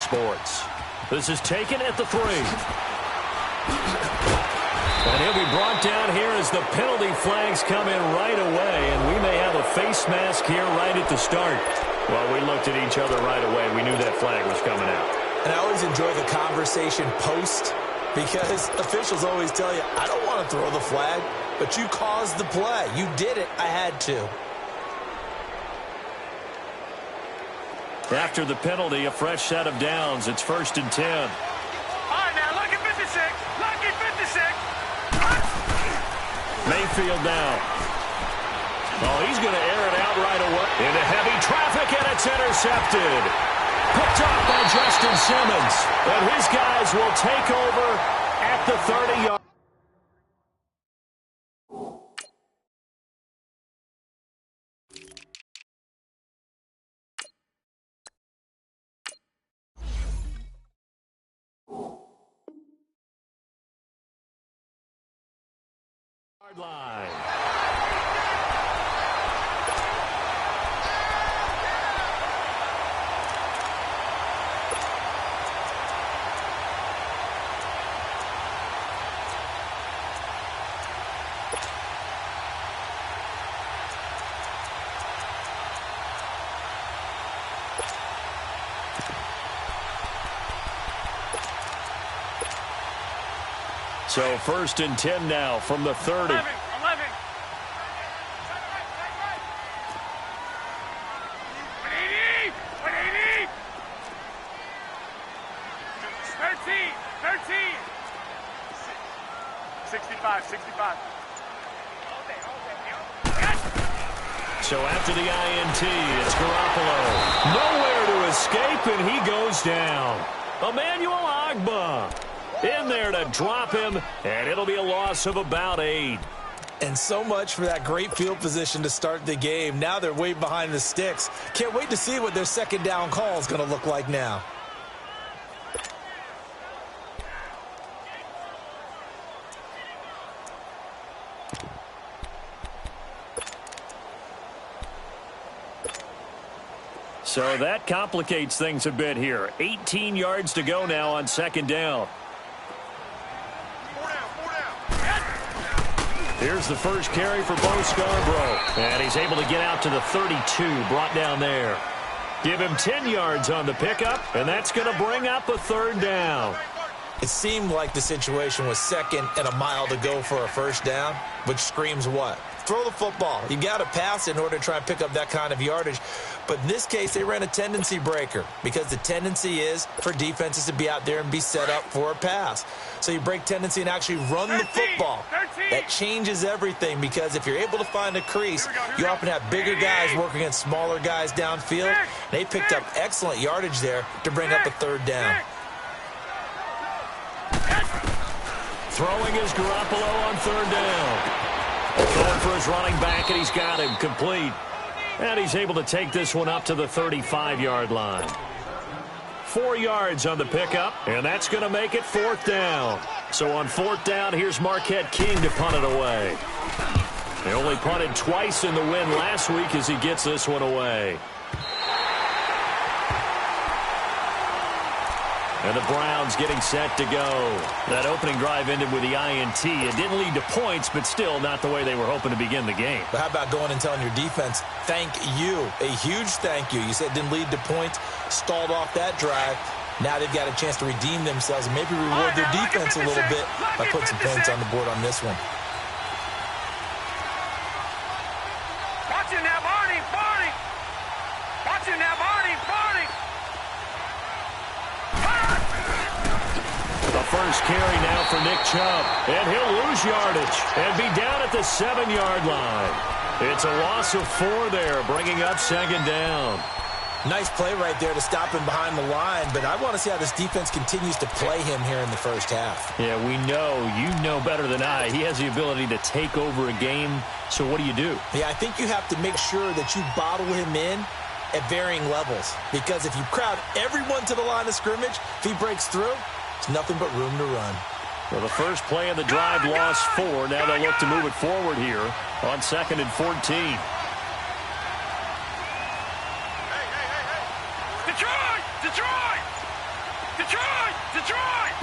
sports. This is taken at the 3. And he'll be brought down here as the penalty flags come in right away. And we may have a face mask here right at the start. Well, we looked at each other right away. We knew that flag was coming out. And I always enjoy the conversation post, because officials always tell you, I don't want to throw the flag, but you caused the play. You did it. I had to. After the penalty, a fresh set of downs. It's 1st and 10. All right, now look at 56. Look at 56. Mayfield now. Oh, he's going to air it out right away. Into heavy traffic, and it's intercepted. Picked up by Justin Simmons. And his guys will take over at the 30-yard. Line. So 1st and 10 now from the 30. 11. 65. So after the INT, it's Garoppolo. Nowhere to escape, and he goes down. Emmanuel Ogbah in there to drop him, and it'll be a loss of about 8. And so much for that great field position to start the game. Now they're way behind the sticks. Can't wait to see what their second down call is going to look like now. So that complicates things a bit here. 18 yards to go now on second down. Here's the first carry for Bo Scarborough. And he's able to get out to the 32, brought down there. Give him 10 yards on the pickup, and that's going to bring up a 3rd down. It seemed like the situation was 2nd and a mile to go for a 1st down, which screams what? Throw the football. You got to pass in order to try and pick up that kind of yardage. But in this case, they ran a tendency breaker because the tendency is for defenses to be out there and be set up for a pass. So you break tendency and actually run the football. That changes everything because if you're able to find a crease, you often have bigger guys working against smaller guys downfield. They picked up excellent yardage there to bring up a 3rd down. Throwing is Garoppolo on 3rd down. Going for his running back, and he's got him complete. And he's able to take this one up to the 35-yard line. 4 yards on the pickup, and that's going to make it 4th down. So on 4th down, here's Marquette King to punt it away. They only punted twice in the win last week as he gets this one away. And the Browns getting set to go. That opening drive ended with the INT. It didn't lead to points, but still not the way they were hoping to begin the game. But how about going and telling your defense, thank you, a huge thank you. You said it didn't lead to points, stalled off that drive. Now they've got a chance to redeem themselves and maybe reward their defense a little bit by putting some points on the board on this one. Watch it now, Barney. Watch it now, Barney. The first carry now for Nick Chubb. And he'll lose yardage and be down at the 7-yard line. It's a loss of 4 there, bringing up 2nd down. Nice play right there to stop him behind the line, but I want to see how this defense continues to play him here in the first half. Yeah, we know. You know better than I. He has the ability to take over a game. So what do you do? Yeah, I think you have to make sure that you bottle him in at varying levels. Because if you crowd everyone to the line of scrimmage, if he breaks through, it's nothing but room to run. Well, the first play of the drive lost 4. Now they look to move it forward here on 2nd and 14. Detroit! Detroit!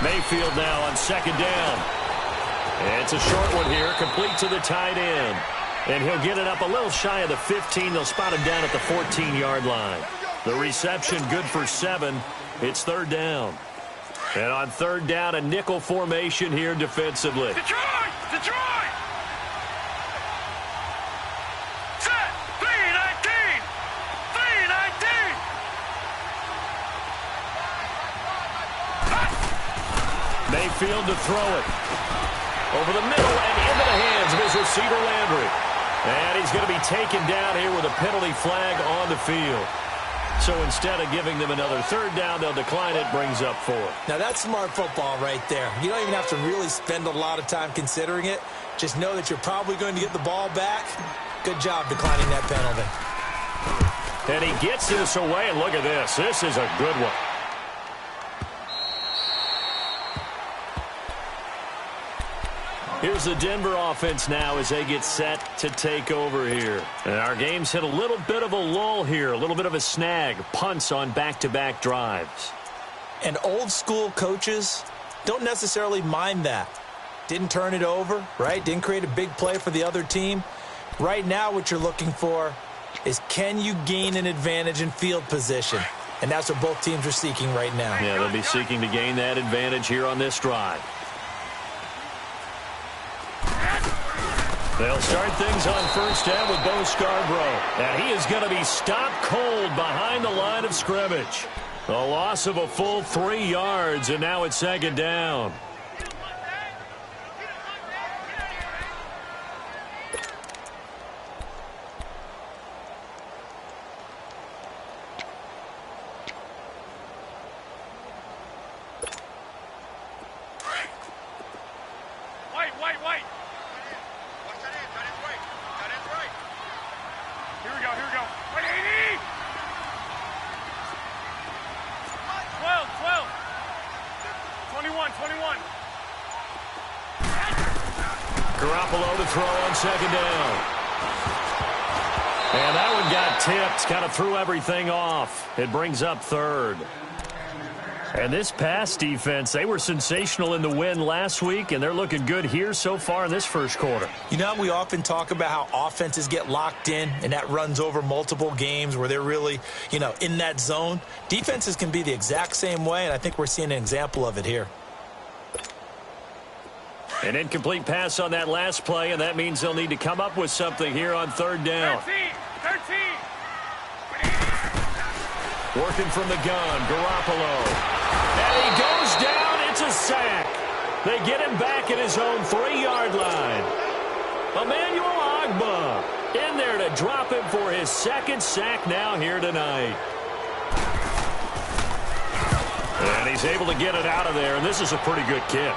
Mayfield now on second down. And it's a short one here, complete to the tight end. And he'll get it up a little shy of the 15. They'll spot him down at the 14-yard line. The reception good for 7. It's third down. And on third down, a nickel formation here defensively. Detroit! Detroit! Set! 3-19! 3-19! Mayfield to throw it. Over the middle and into the hands of his receiver, Landry. And he's going to be taken down here with a penalty flag on the field. So instead of giving them another third down, they'll decline it, brings up 4. Now, that's smart football right there. You don't even have to really spend a lot of time considering it. Just know that you're probably going to get the ball back. Good job declining that penalty. And he gets this away, and look at this. This is a good one. Here's the Denver offense now as they get set to take over here. And our game's hit a little bit of a lull here, a little bit of a snag. Punts on back-to-back drives. And old-school coaches don't necessarily mind that. Didn't turn it over, right? Didn't create a big play for the other team. Right now what you're looking for is, can you gain an advantage in field position? And that's what both teams are seeking right now. Yeah, they'll be seeking to gain that advantage here on this drive. They'll start things on first down with Bo Scarborough. And he is going to be stopped cold behind the line of scrimmage. A loss of a full 3 yards, and now it's second down. Wait. Here we go. Wait, 80! 12. 21. Garoppolo to throw on second down. And that one got tipped. Kind of threw everything off. It brings up third. And this pass defense, they were sensational in the win last week, and they're looking good here so far in this first quarter. You know, we often talk about how offenses get locked in, and that runs over multiple games where they're really, in that zone. Defenses can be the exact same way, and I think we're seeing an example of it here. An incomplete pass on that last play, and that means they'll need to come up with something here on third down. 13. Working from the gun, Garoppolo. And he goes down. It's a sack. They get him back at his own 3-yard line. Emmanuel Ogbah in there to drop him for his second sack now here tonight. And he's able to get it out of there, and this is a pretty good kick.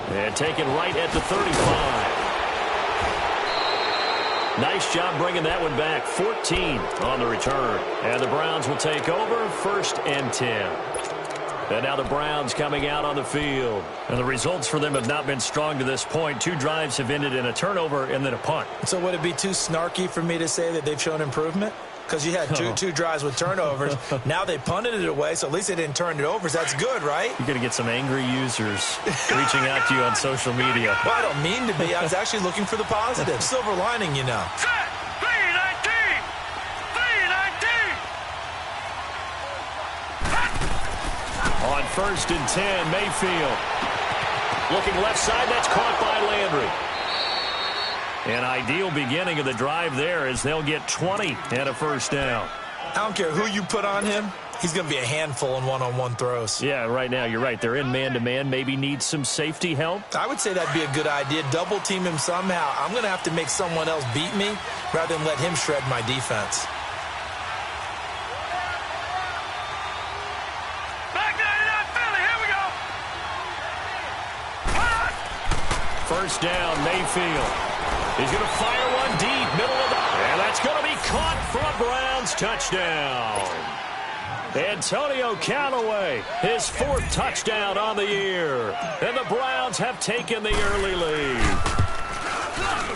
And taken right at the 35. Nice job bringing that one back. 14 on the return. And the Browns will take over, 1st and 10. And now the Browns coming out on the field. And the results for them have not been strong to this point. 2 drives have ended in a turnover and then a punt. So would it be too snarky for me to say that they've shown improvement? Because you had two drives with turnovers. Now they punted it away, so at least they didn't turn it over. So that's good, right? You're going to get some angry users reaching out to you on social media. Well, I don't mean to be. I was actually looking for the positive. Silver lining, Set! 3-19! On 1st and 10, Mayfield. Looking left side, that's caught by Landry. An ideal beginning of the drive there as they'll get 20 and a first down. I don't care who you put on him. He's going to be a handful in one-on-one throws. Yeah, right now, you're right. They're in man-to-man. Maybe needs some safety help. I would say that'd be a good idea. Double team him somehow. I'm going to have to make someone else beat me rather than let him shred my defense. Back 99, Philly, here we go! First down, Mayfield. He's going to fire one deep, middle of the... And that's going to be caught for a Browns touchdown. Antonio Callaway, his 4th touchdown on the year. And the Browns have taken the early lead.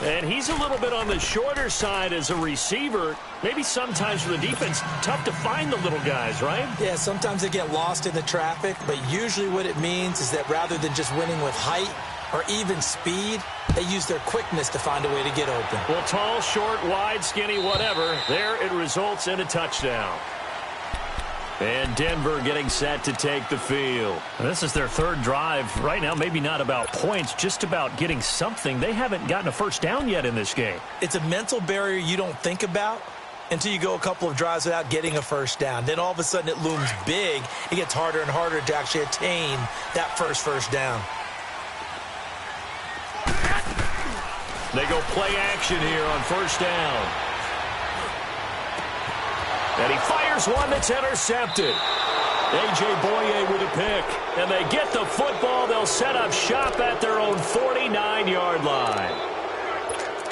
And he's a little bit on the shorter side as a receiver. Maybe sometimes for the defense, tough to find the little guys, right? Yeah, sometimes they get lost in the traffic, but usually what it means is that rather than just winning with height or even speed, they use their quickness to find a way to get open. Well, tall, short, wide, skinny, whatever, there it results in a touchdown. And Denver getting set to take the field. And this is their third drive. Right now, maybe not about points, just about getting something. They haven't gotten a first down yet in this game. It's a mental barrier you don't think about until you go a couple of drives without getting a first down. Then all of a sudden it looms big. It gets harder and harder to actually attain that first down. They go play action here on first down. And he fires one that's intercepted. A.J. Boye with a pick. And they get the football. They'll set up shop at their own 49-yard line.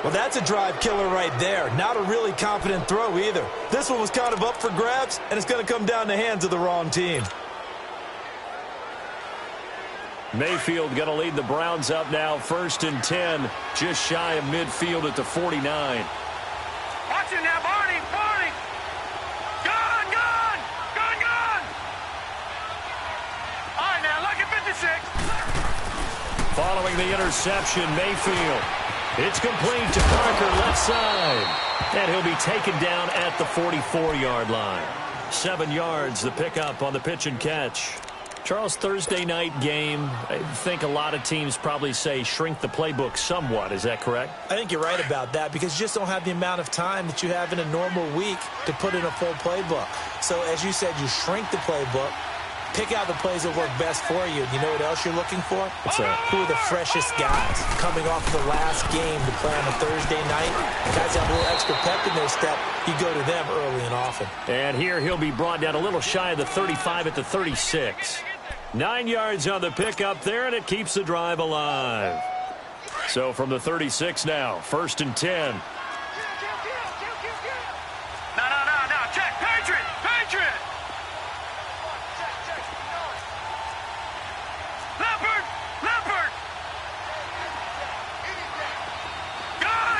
Well, that's a drive killer right there. Not a really confident throw either. This one was kind of up for grabs, and it's going to come down the hands of the wrong team. Mayfield going to lead the Browns up now, 1st and 10, just shy of midfield at the 49. Watch it now, Barney, Barney. Gone. All right, now, look at 56. Following the interception, Mayfield. It's complete to Parker, left side. And he'll be taken down at the 44-yard line. 7 yards, the pickup on the pitch and catch. Charles, Thursday night game, I think a lot of teams probably say shrink the playbook somewhat. Is that correct? I think you're right about that because you just don't have the amount of time that you have in a normal week to put in a full playbook. So, as you said, you shrink the playbook, pick out the plays that work best for you. You know what else you're looking for? Who are the freshest guys coming off of the last game to play on a Thursday night? The guys have a little extra pep in their step. You go to them early and often. And here he'll be brought down a little shy of the 35 at the 36. 9 yards on the pickup there, and it keeps the drive alive. So from the 36 now, 1st and 10. No. Check. Patriot. Leopard. Gone.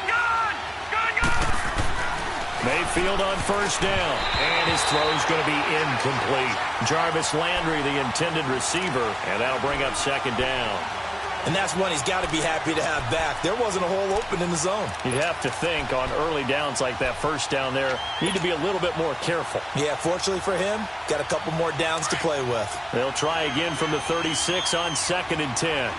Mayfield on 1st down, and his throw's going to be incomplete. Jarvis Landry, the intended receiver, and that'll bring up 2nd down. And that's one he's got to be happy to have back. There wasn't a hole open in the zone. You'd have to think on early downs like that 1st down there, need to be a little bit more careful. Yeah, fortunately for him, got a couple more downs to play with. They'll try again from the 36 on 2nd and 10.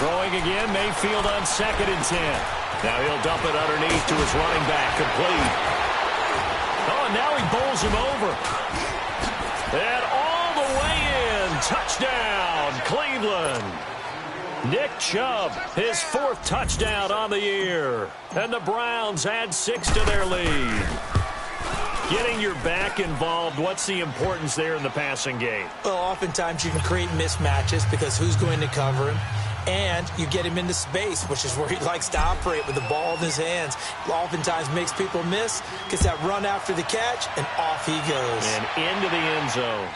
Throwing again, Mayfield on 2nd and 10. Now he'll dump it underneath to his running back, complete. Oh, and now he bowls him over. And all the way in, touchdown, Cleveland. Nick Chubb, his 4th touchdown on the year. And the Browns add 6 to their lead. Getting your back involved, what's the importance there in the passing game? Well, oftentimes you can create mismatches because who's going to cover him? And you get him into space, which is where he likes to operate with the ball in his hands. Oftentimes makes people miss, gets that run after the catch, and off he goes. And into the end zone.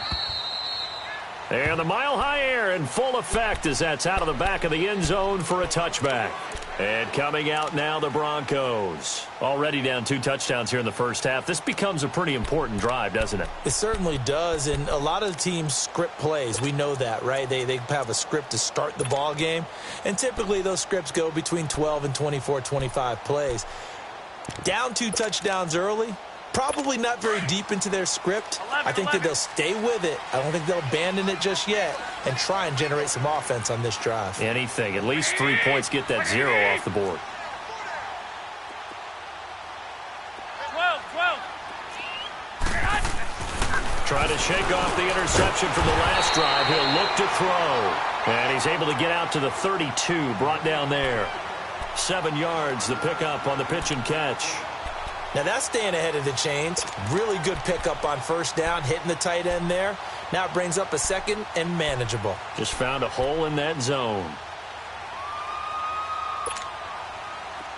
And the mile-high air in full effect as that's out of the back of the end zone for a touchback. And coming out now, the Broncos. Already down 2 touchdowns here in the first half. This becomes a pretty important drive, doesn't it? It certainly does, and a lot of the teams script plays. We know that, right? They have a script to start the ball game, and typically those scripts go between 12 and 24, 25 plays. Down 2 touchdowns early, probably not very deep into their script. I think that they'll stay with it. I don't think they'll abandon it just yet and try and generate some offense on this drive. Anything. At least 3 points, get that 0 off the board. 12. Trying to shake off the interception from the last drive. He'll look to throw. And he's able to get out to the 32, brought down there. 7 yards, the pickup on the pitch and catch. Now that's staying ahead of the chains. Really good pickup on 1st down, hitting the tight end there. Now it brings up a 2nd and manageable. Just found a hole in that zone.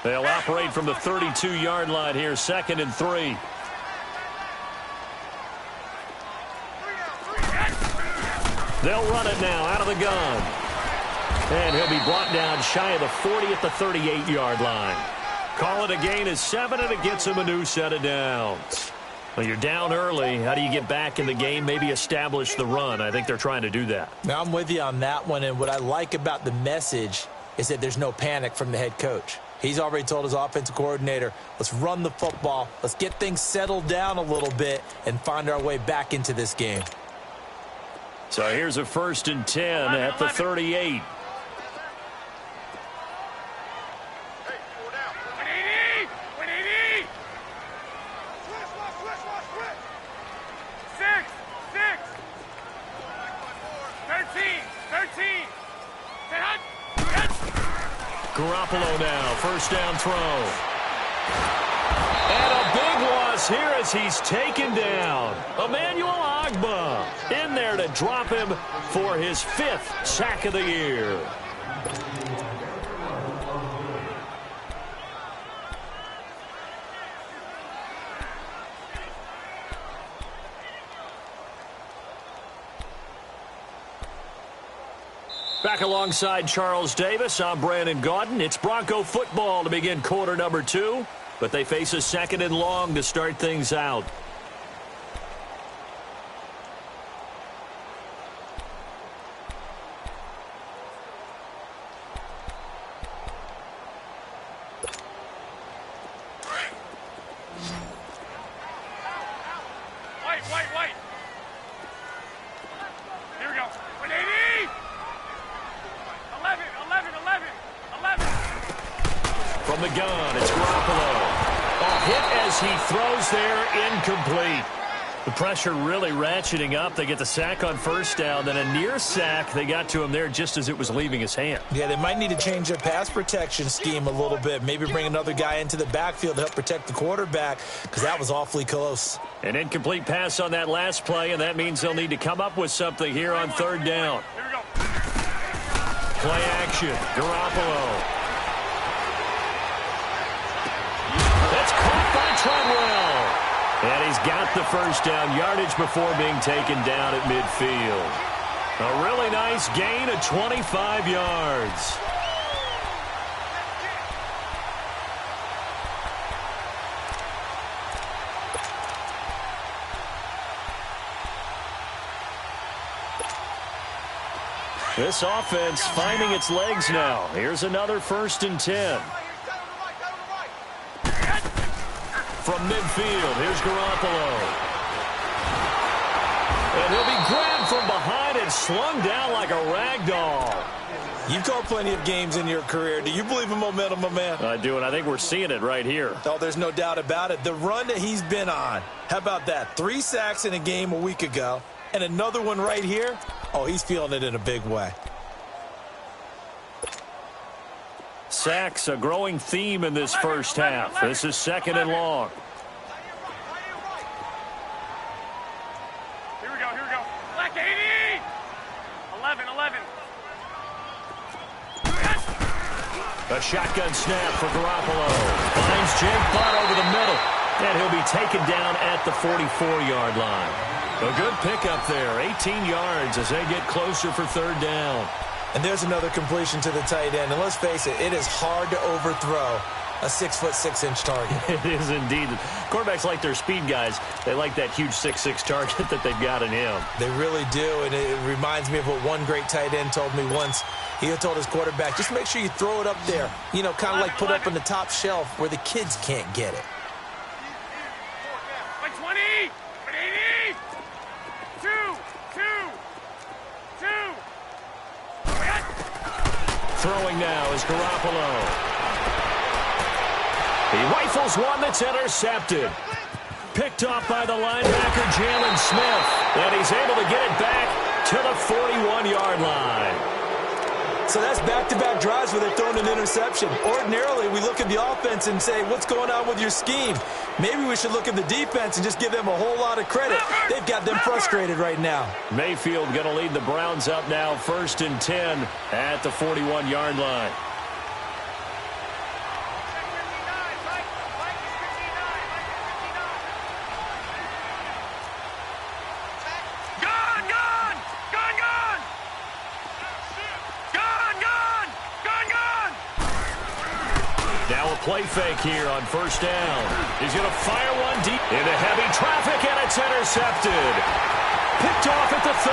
They'll operate from the 32-yard line here, 2nd and 3. They'll run it now out of the gun. And he'll be brought down shy of the 40 at the 38-yard line. Call it a gain of 7, and it gets him a new set of downs. Well, you're down early. How do you get back in the game, maybe establish the run? I think they're trying to do that. Now, I'm with you on that one, and what I like about the message is that there's no panic from the head coach. He's already told his offensive coordinator, let's run the football, let's get things settled down a little bit and find our way back into this game. So here's a 1st and 10 at the 38. Garoppolo now, 1st down throw. And a big loss here as he's taken down. Emmanuel Ogbah in there to drop him for his 5th sack of the year. Back alongside Charles Davis, I'm Brandon Gaudin. It's Bronco football to begin quarter number 2, but they face a 2nd and long to start things out. Wait. Here we go. 180! 11. From the gun, it's Garoppolo. A hit as he throws there, incomplete. The pressure really ratcheting up. They get the sack on 1st down, then a near sack. They got to him there just as it was leaving his hand. Yeah, they might need to change their pass protection scheme a little bit. Maybe bring another guy into the backfield to help protect the quarterback, because that was awfully close. An incomplete pass on that last play, and that means they'll need to come up with something here on 3rd down. Here we go. Play action. Garoppolo. That's caught by Treadwell. And he's got the 1st down yardage before being taken down at midfield. A really nice gain of 25 yards. This offense finding its legs now. Here's another 1st and 10. From midfield, here's Garoppolo. And he'll be grabbed from behind and slung down like a rag doll. You've called plenty of games in your career. Do you believe in momentum, my man? I do, and I think we're seeing it right here. Oh, there's no doubt about it. The run that he's been on, how about that? 3 sacks in a game a week ago, and another one right here. Oh, he's feeling it in a big way. Sacks, a growing theme in this 1st half. This is 2nd and long. Here we go. Black 80! 11. A shotgun snap for Garoppolo. Finds Jake Butt over the middle. And he'll be taken down at the 44-yard line. A good pickup there. 18 yards as they get closer for 3rd down. And there's another completion to the tight end. And let's face it, it is hard to overthrow a 6'6" target. It is indeed. Quarterbacks like their speed guys. They like that huge 6'6" target that they've got in him. They really do, and it reminds me of what one great tight end told me once. He had told his quarterback, just make sure you throw it up there. You know, kind of like put up on the top shelf where the kids can't get it. 120! 180! 2! Throwing now is Garoppolo. He rifles one that's intercepted. Picked off by the linebacker, Jalen Smith. And he's able to get it back to the 41-yard line. So that's back-to-back drives where they're throwing an interception. Ordinarily, we look at the offense and say, what's going on with your scheme? Maybe we should look at the defense and just give them a whole lot of credit. They've got them frustrated right now. Mayfield going to lead the Browns up now, 1st and 10 at the 41-yard line. Gone! Now a play fake here on first down. He's going to fire one deep into heavy traffic, and it's intercepted. Picked off at the 30.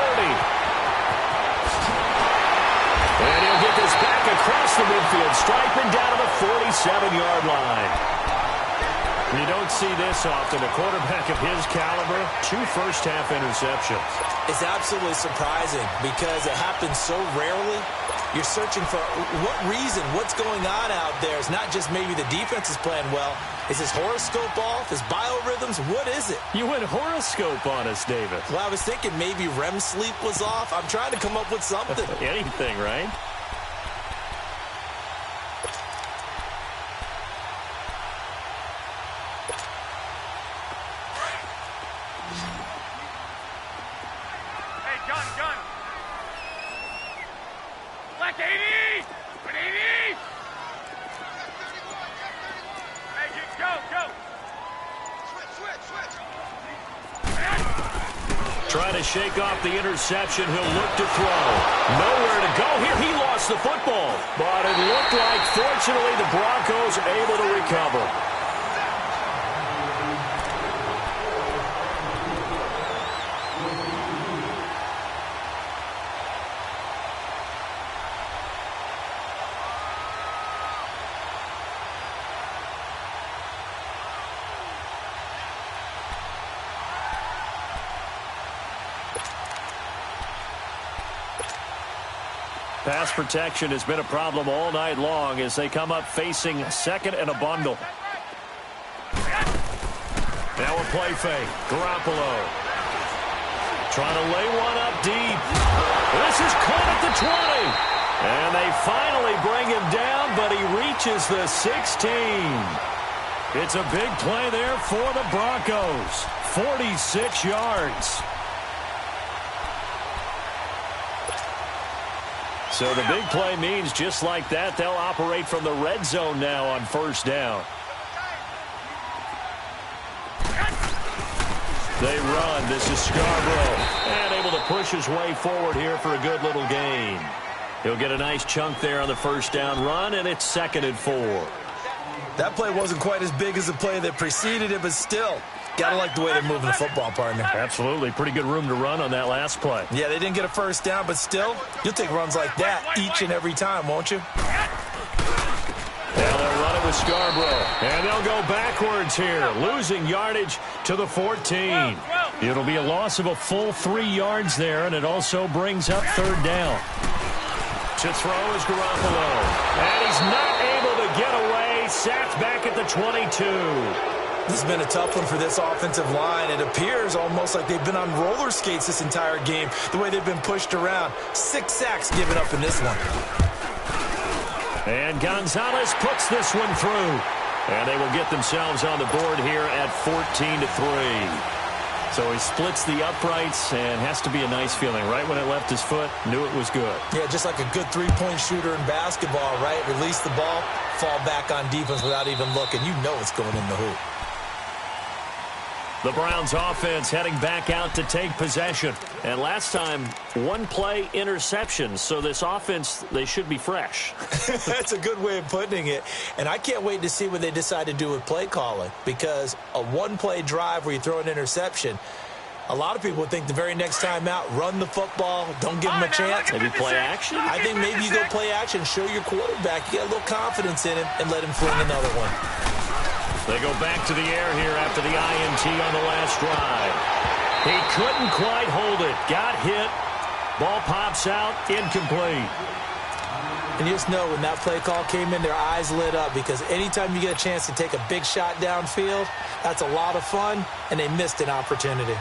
And he'll get this back across the midfield stripe and down to the 47-yard line. You don't see this often. A quarterback of his caliber, 2 first-half interceptions. It's absolutely surprising because it happens so rarely. You're searching for what reason, what's going on out there. It's not just maybe the defense is playing well. Is his horoscope off? His biorhythms? What is it? You went horoscope on us, David. Well, I was thinking maybe REM sleep was off. I'm trying to come up with something. Anything, right? Hey, gun. Black 80! 80! Hey, go! Switch! Trying to shake off the interception. He'll look to throw. Nowhere to go here. He lost the football. But it looked like, fortunately, the Broncos able to recover. Pass protection has been a problem all night long as they come up facing second and a bundle. Now a play fake. Garoppolo trying to lay one up deep. This is caught at the 20. And they finally bring him down, but he reaches the 16. It's a big play there for the Broncos. 46 yards. So the big play means just like that, they'll operate from the red zone now on first down. They run. This is Scarborough. And able to push his way forward here for a good little gain. He'll get a nice chunk there on the first down run, and it's 2nd and 4. That play wasn't quite as big as the play that preceded it, but still, gotta like the way they're moving the football, partner. Absolutely. Pretty good room to run on that last play. Yeah, they didn't get a first down, but still, you'll take runs like that each and every time, won't you? Now they'll run it with Scarborough. And they'll go backwards here, losing yardage to the 14. It'll be a loss of a full 3 yards there, and it also brings up 3rd down. To throw is Garoppolo. And he's not able to get away. Sacked back at the 22. This has been a tough one for this offensive line. It appears almost like they've been on roller skates this entire game, the way they've been pushed around. 6 sacks given up in this one. And Gonzalez puts this one through. And they will get themselves on the board here at 14-3. So he splits the uprights and has to be a nice feeling. Right when it left his foot, knew it was good. Yeah, just like a good three-point shooter in basketball, right? Release the ball, fall back on defense without even looking. You know it's going in the hoop. The Browns offense heading back out to take possession. And last time, 1 play interception. So this offense, they should be fresh. That's a good way of putting it. And I can't wait to see what they decide to do with play calling. Because a 1-play drive where you throw an interception, a lot of people would think the very next time out, run the football, don't give them a chance. Maybe play action? I think maybe you go play action, show your quarterback. You get a little confidence in him and let him fling another one. They go back to the air here after the INT on the last drive. He couldn't quite hold it. Got hit. Ball pops out. Incomplete. And you just know when that play call came in, their eyes lit up because anytime you get a chance to take a big shot downfield, that's a lot of fun, and they missed an opportunity.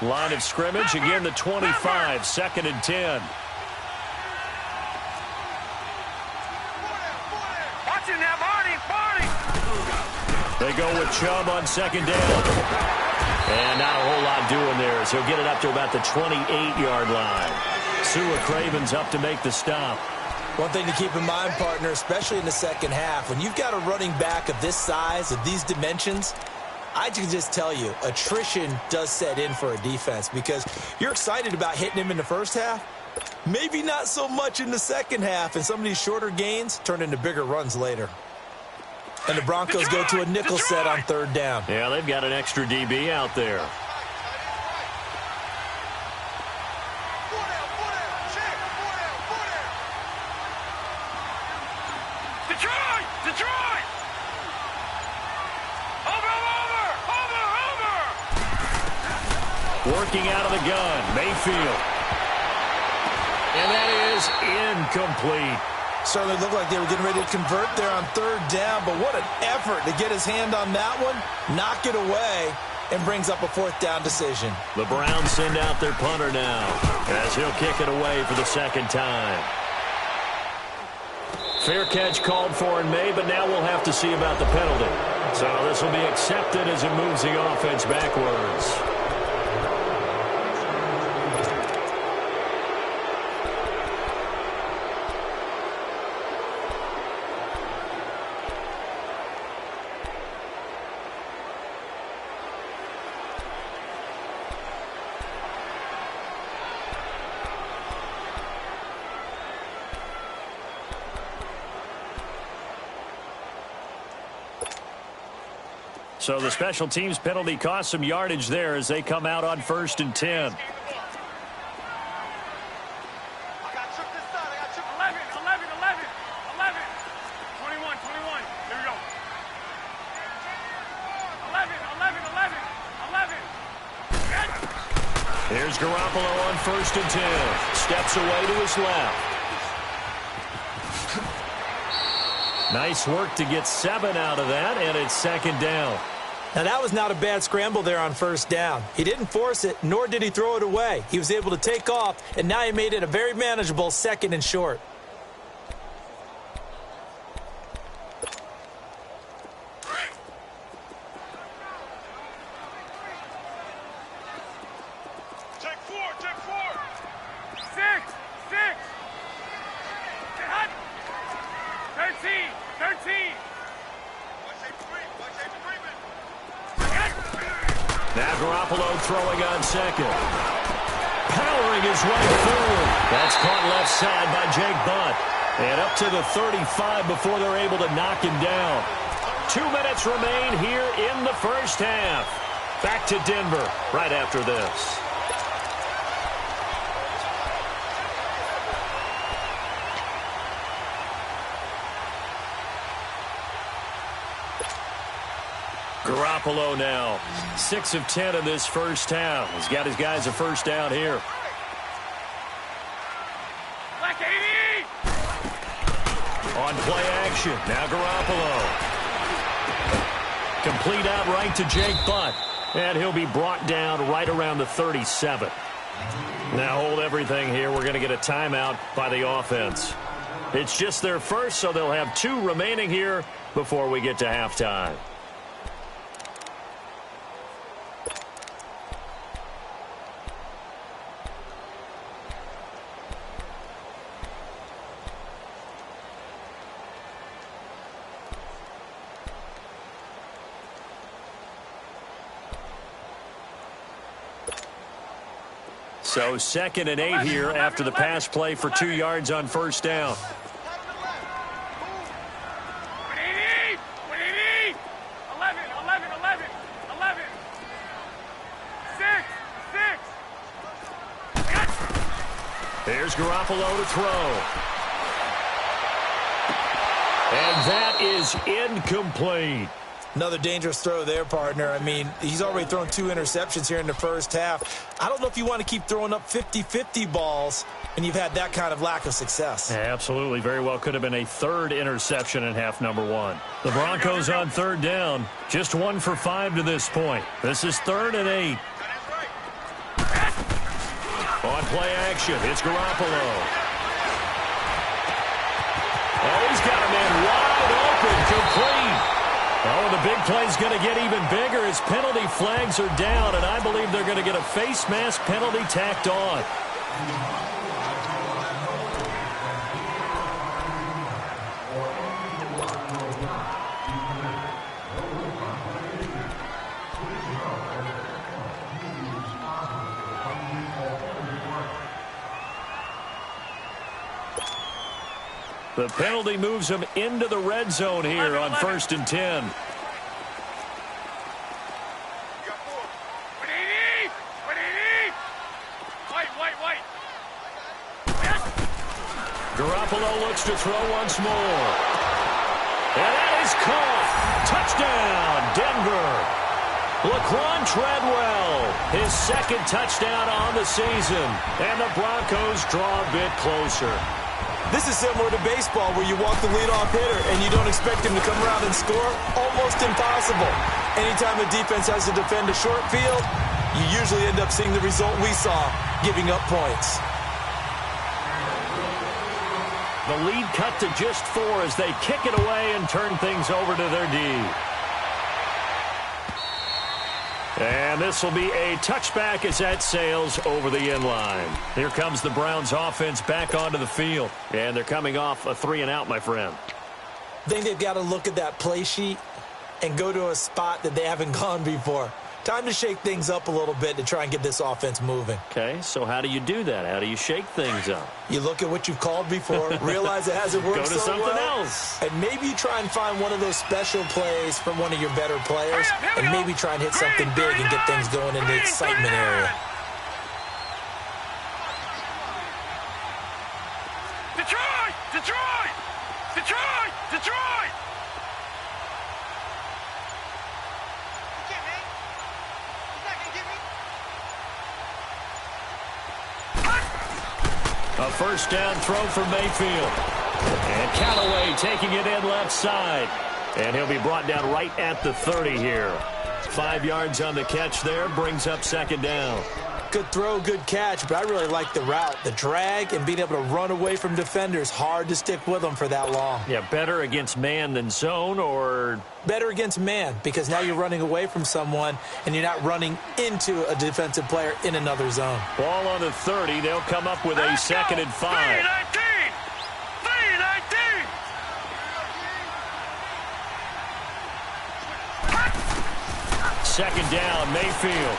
Line of scrimmage, again the 25, 2nd and 10. They go with Chubb on 2nd down. And not a whole lot doing there, so he'll get it up to about the 28-yard line. Sua Craven's up to make the stop. One thing to keep in mind, partner, especially in the second half, when you've got a running back of this size, of these dimensions, I can just tell you, attrition does set in for a defense because you're excited about hitting him in the first half, Maybe not so much in the second half, and some of these shorter gains turn into bigger runs later. And the Broncos go to a nickel set on third down. Yeah, they've got an extra DB out there. Detroit! Detroit! Over! Working out of the gun, Mayfield. And that is incomplete. Certainly looked like they were getting ready to convert there on third down, but what an effort to get his hand on that one, knock it away, and brings up a fourth down decision. The Browns send out their punter now, as he'll kick it away for the second time. Fair catch called for and made, but now we'll have to see about the penalty. So this will be accepted as it moves the offense backwards. So the special teams penalty cost some yardage there as they come out on 1st and 10. 11, 11, 11. Here we go. 11. Here's Garoppolo on 1st and 10. Steps away to his left. Nice work to get 7 out of that, and it's second down. Now, that was not a bad scramble there on first down. He didn't force it, nor did he throw it away. He was able to take off, and now he made it a very manageable 2nd and short. Take 4. 6. Get hot. 13. Now Garoppolo throwing on second. Powering his way forward. That's caught left side by Jake Butt. And up to the 35 before they're able to knock him down. 2 minutes remain here in the first half. Back to Denver right after this. Garoppolo now, 6 of 10 in this first half. He's got his guys a first down here. Black 80! On play action, now Garoppolo. Complete out right to Jake Butt. And he'll be brought down right around the 37. Now hold everything here. We're going to get a timeout by the offense. It's just their first, so they'll have 2 remaining here before we get to halftime. So 2nd and 8 here after the pass play for 2 yards on first down. 180! 11. 6. Here's Garoppolo to throw. And that is incomplete. Another dangerous throw there, partner. I mean, he's already thrown 2 interceptions here in the first half. I don't know if you want to keep throwing up 50-50 balls and you've had that kind of lack of success. Absolutely. Very well could have been a 3rd interception in half number 1. The Broncos on 3rd down. Just 1 for 5 to this point. This is 3rd and 8. On play action, it's Garoppolo. Oh, he's got a man wide open, complete. Oh, the big play's going to get even bigger as penalty flags are down, and I believe they're going to get a face mask penalty tacked on. The penalty moves him into the red zone here on 1st and 10. Garoppolo looks to throw once more. And that is caught. Touchdown, Denver. Laquan Treadwell, his second touchdown on the season. And the Broncos draw a bit closer. This is similar to baseball where you walk the leadoff hitter and you don't expect him to come around and score. Almost impossible. Anytime a defense has to defend a short field, you usually end up seeing the result we saw, giving up points. The lead cut to just 4 as they kick it away and turn things over to their D. And this will be a touchback as that sails over the end line. Here comes the Browns offense back onto the field. And they're coming off a 3-and-out, my friend. I think they've got to look at that play sheet and go to a spot that they haven't gone before. Time to shake things up a little bit to try and get this offense moving. Okay, so how do you do that? How do you shake things up? You look at what you've called before, realize it hasn't worked so well. Go to something else. And maybe you try and find one of those special plays from one of your better players, and maybe try and hit something big and get things going in the excitement area. Detroit! Detroit! Detroit! Detroit! A first down throw for Mayfield. And Callaway taking it in left side. And he'll be brought down right at the 30 here. 5 yards on the catch there, brings up 2nd down. Good throw, good catch, but I really like the route. The drag and being able to run away from defenders, hard to stick with them for that long. Yeah, better against man than zone, or? Better against man, because now you're running away from someone and you're not running into a defensive player in another zone. Ball on the 30. They'll come up with a 2nd and 5. 3-19! 2nd down, Mayfield.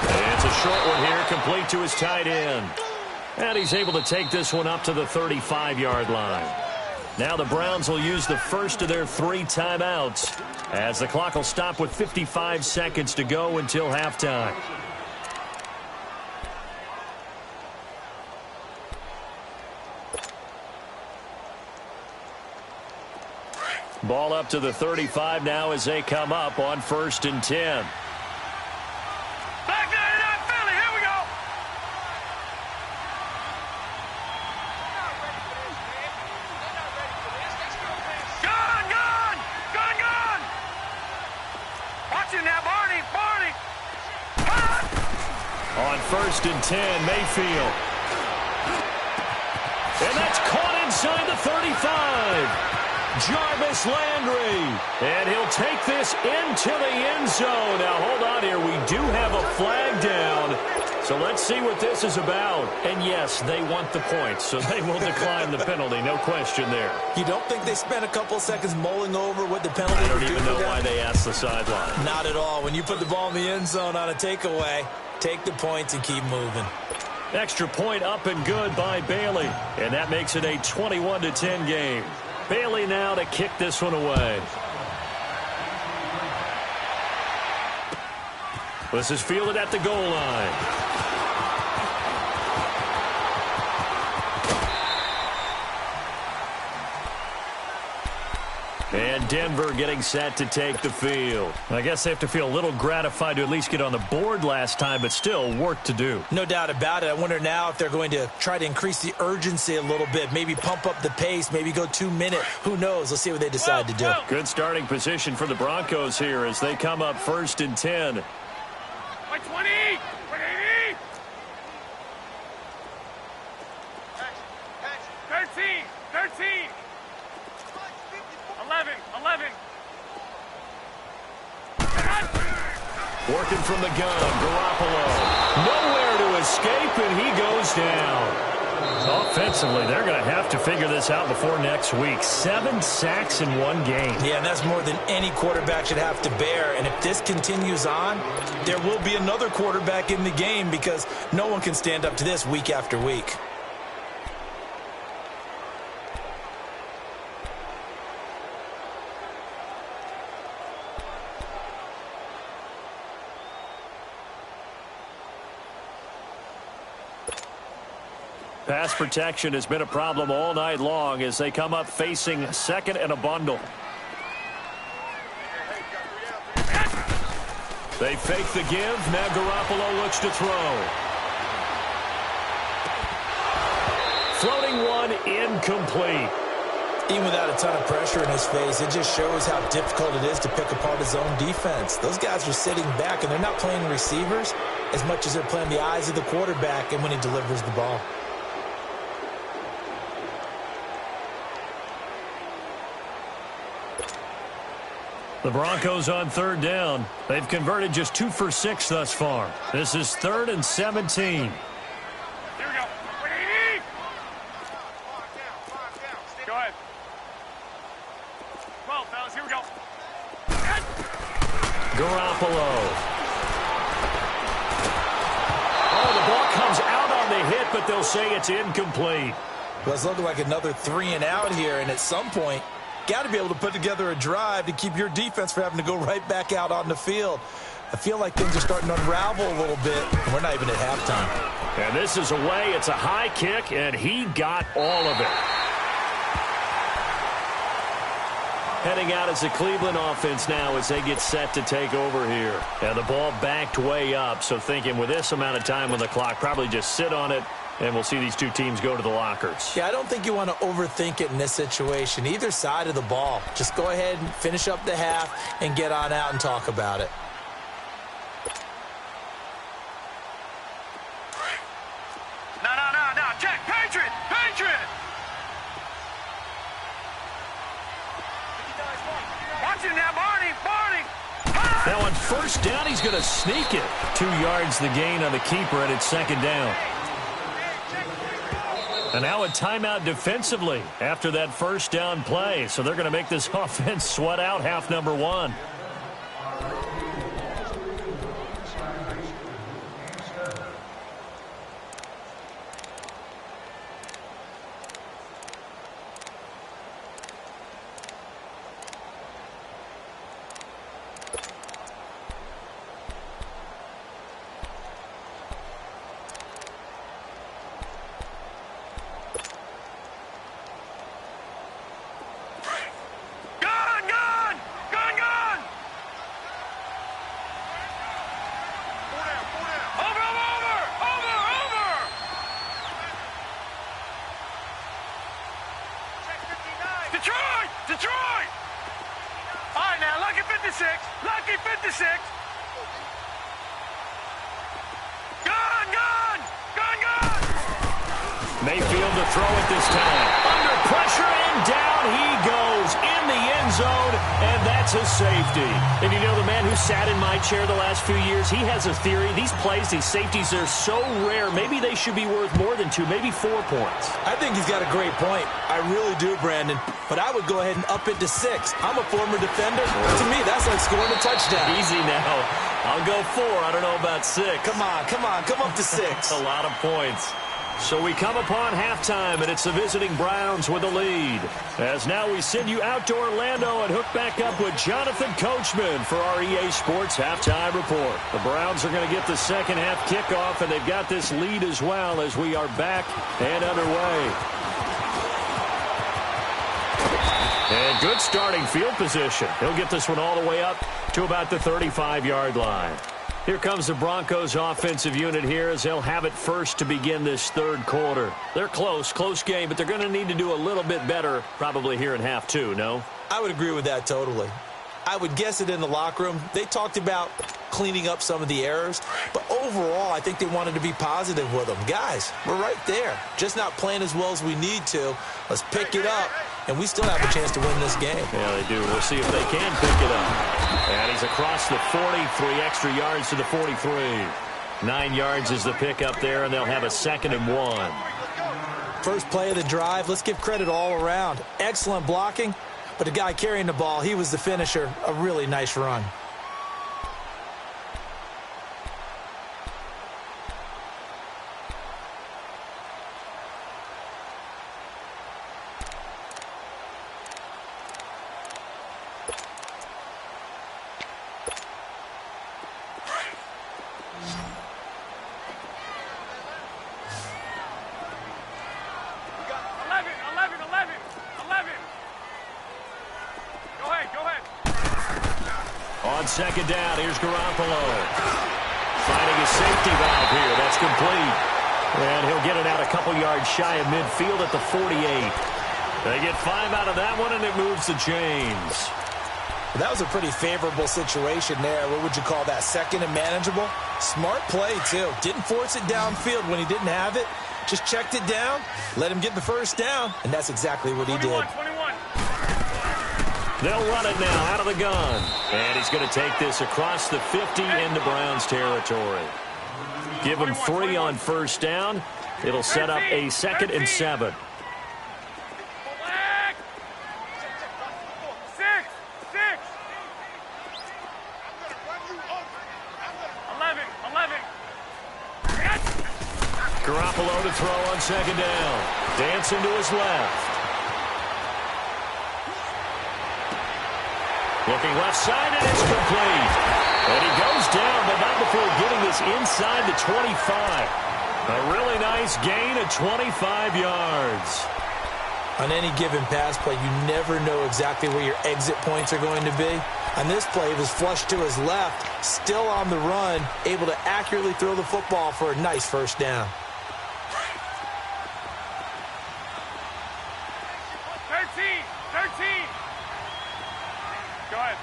And it's a short one here, complete to his tight end. And he's able to take this one up to the 35-yard line. Now the Browns will use the first of their 3 timeouts as the clock will stop with 55 seconds to go until halftime. Ball up to the 35 now as they come up on 1st and 10. Back 99 Philly, here we go! Gun, gun! Gun, gun! Watch it now, Barney! Barney! On 1st and 10, Mayfield. And that's caught inside the 35. Jarvis Landry. And he'll take this into the end zone. Now, hold on here. We do have a flag down. So let's see what this is about. And, yes, they want the points, so they will decline the penalty. No question there. You don't think they spent a couple seconds mulling over what the penalty I would don't do even know for them? why they asked the sideline. Not at all. When you put the ball in the end zone on a takeaway, take the points and keep moving. Extra point up and good by Bailey. And that makes it a 21-10 game. Bailey now to kick this one away. This is fielded at the goal line. And Denver getting set to take the field. I guess they have to feel a little gratified to at least get on the board last time, but still work to do. No doubt about it. I wonder now if they're going to try to increase the urgency a little bit, maybe pump up the pace, maybe go 2-minute. Who knows? Let's see what they decide to do. Good starting position for the Broncos here as they come up 1st and 10. Like 20! 180! 13! 13! 11! 11! Working from the gun, Garoppolo. Nowhere to escape, and he goes down. Offensively, they're going to have to figure this out before next week. 7 sacks in one game. Yeah, and that's more than any quarterback should have to bear. And if this continues on, there will be another quarterback in the game because no one can stand up to this week after week. Pass protection has been a problem all night long as they come up facing second and a bundle. They fake the give. Now Garoppolo looks to throw. Floating one, incomplete. Even without a ton of pressure in his face, it just shows how difficult it is to pick apart his own defense. Those guys are sitting back, and they're not playing receivers as much as they're playing the eyes of the quarterback and when he delivers the ball. The Broncos on third down. They've converted just 2 for 6 thus far. This is 3rd and 17. Here we go. Go ahead. 12, fellas. Here we go. Garoppolo. Oh, the ball comes out on the hit, but they'll say it's incomplete. Well, it's looking like another 3 and out here, and at some point, got to be able to put together a drive to keep your defense from having to go right back out on the field. I feel like things are starting to unravel a little bit, and we're not even at halftime. And this is away. It's a high kick, and he got all of it. Heading out as the Cleveland offense now as they get set to take over here. And the ball backed way up, so thinking with this amount of time on the clock, probably just sit on it, and we'll see these two teams go to the lockers. Yeah, I don't think you want to overthink it in this situation. Either side of the ball. Just go ahead and finish up the half and get on out and talk about it. No. Check. Patriot. Watch him now, Barney. Now on first down, he's going to sneak it. 2 yards the gain on the keeper, and it's second down. And now a timeout defensively after that first down play. So they're going to make this offense sweat out half number 1. Detroit! All right, now, lucky 56. Mayfield to throw it this time. Under pressure, and down he goes in the end zone, and that's a safety. And you know, the man who sat in my chair the last few years, he has a theory. These plays, these safeties, they're so rare. Maybe they should be worth more than 2, maybe 4 points. I think he's got a great point. I really do, Brandon. But I would go ahead and up it to 6. I'm a former defender. To me, that's like scoring a touchdown. Easy now. I'll go 4. I don't know about 6. Come on. Come up to 6. A lot of points. So we come upon halftime, and it's the visiting Browns with the lead. As now we send you out to Orlando and hook back up with Jonathan Coachman for our EA Sports Halftime Report. The Browns are going to get the second half kickoff, and they've got this lead as well as we are back and underway. And good starting field position. He'll get this one all the way up to about the 35-yard line. Here comes the Broncos offensive unit here as they'll have it first to begin this third quarter. They're close game, but they're going to need to do a little bit better probably here in half 2, no? I would agree with that totally. I would guess it in the locker room. They talked about cleaning up some of the errors, but overall I think they wanted to be positive with them. Guys, we're right there. Just not playing as well as we need to. Let's pick it up, and we still have a chance to win this game. Yeah, they do. We'll see if they can pick it up. And he's across the 40, 3 extra yards to the 43. 9 yards is the pickup there, and they'll have a 2nd and 1. First play of the drive, let's give credit all around. Excellent blocking, but the guy carrying the ball, he was the finisher. A really nice run. On second down, here's Garoppolo. Finding a safety valve here. That's complete. And he'll get it out a couple yards shy of midfield at the 48. They get 5 out of that one, and it moves the chains. That was a pretty favorable situation there. What would you call that? Second and manageable? Smart play, too. Didn't force it downfield when he didn't have it. Just checked it down, let him get the first down, and that's exactly what he did. 21. They'll run it now out of the gun. And he's going to take this across the 50 into Browns territory. Give him 3 on first down. It'll set up a 2nd and 7. 11. Garoppolo to throw on second down. Dancing to his left. Looking left side, and it's complete. And he goes down, but not before getting this inside the 25. A really nice gain of 25 yards. On any given pass play, you never know exactly where your exit points are going to be. On this play, he was flushed to his left, still on the run, able to accurately throw the football for a nice first down. 13. Go ahead.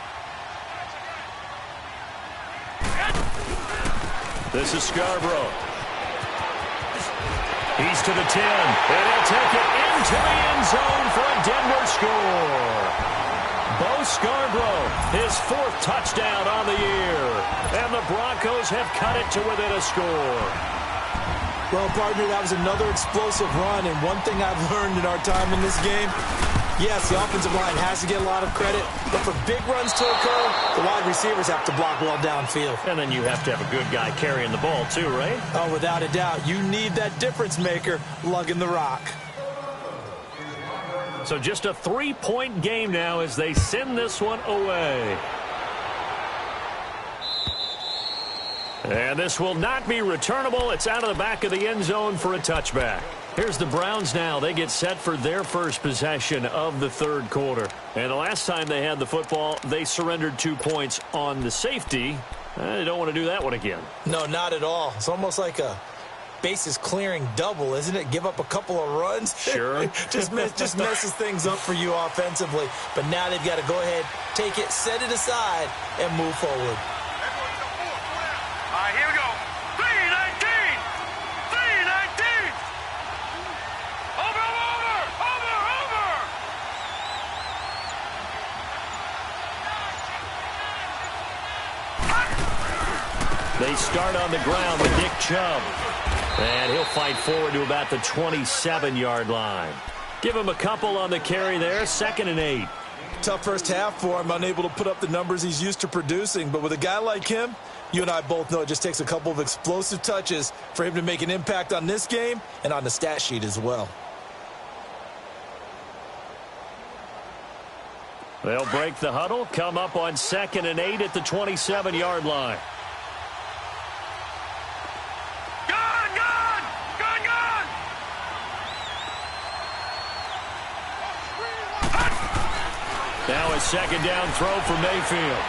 This is Scarborough. He's to the 10, and he'll take it into the end zone for a Denver score. Bo Scarborough, his 4th touchdown on the year. And the Broncos have cut it to within a score. Well, partner, that was another explosive run, and one thing I've learned in our time in this game, yes, the offensive line has to get a lot of credit, but for big runs to occur, the wide receivers have to block well downfield. And then you have to have a good guy carrying the ball too, right? Oh, without a doubt. You need that difference maker lugging the rock. So just a 3-point game now as they send this one away. And this will not be returnable. It's out of the back of the end zone for a touchback. Here's the Browns now. They get set for their first possession of the 3rd quarter. And the last time they had the football, they surrendered 2 points on the safety. They don't want to do that one again. No, not at all. It's almost like a bases clearing double, isn't it? Give up a couple of runs. Sure. just messes things up for you offensively. But now they've got to go ahead, take it, set it aside, and move forward. All right, here we go. 319. Over. They start on the ground with Nick Chubb. And he'll fight forward to about the 27-yard line. Give him a couple on the carry there, 2nd and 8. Tough first half for him, unable to put up the numbers he's used to producing. But with a guy like him, you and I both know it just takes a couple of explosive touches for him to make an impact on this game and on the stat sheet as well. They'll break the huddle, come up on 2nd and 8 at the 27-yard line. Now a 2nd down throw for Mayfield.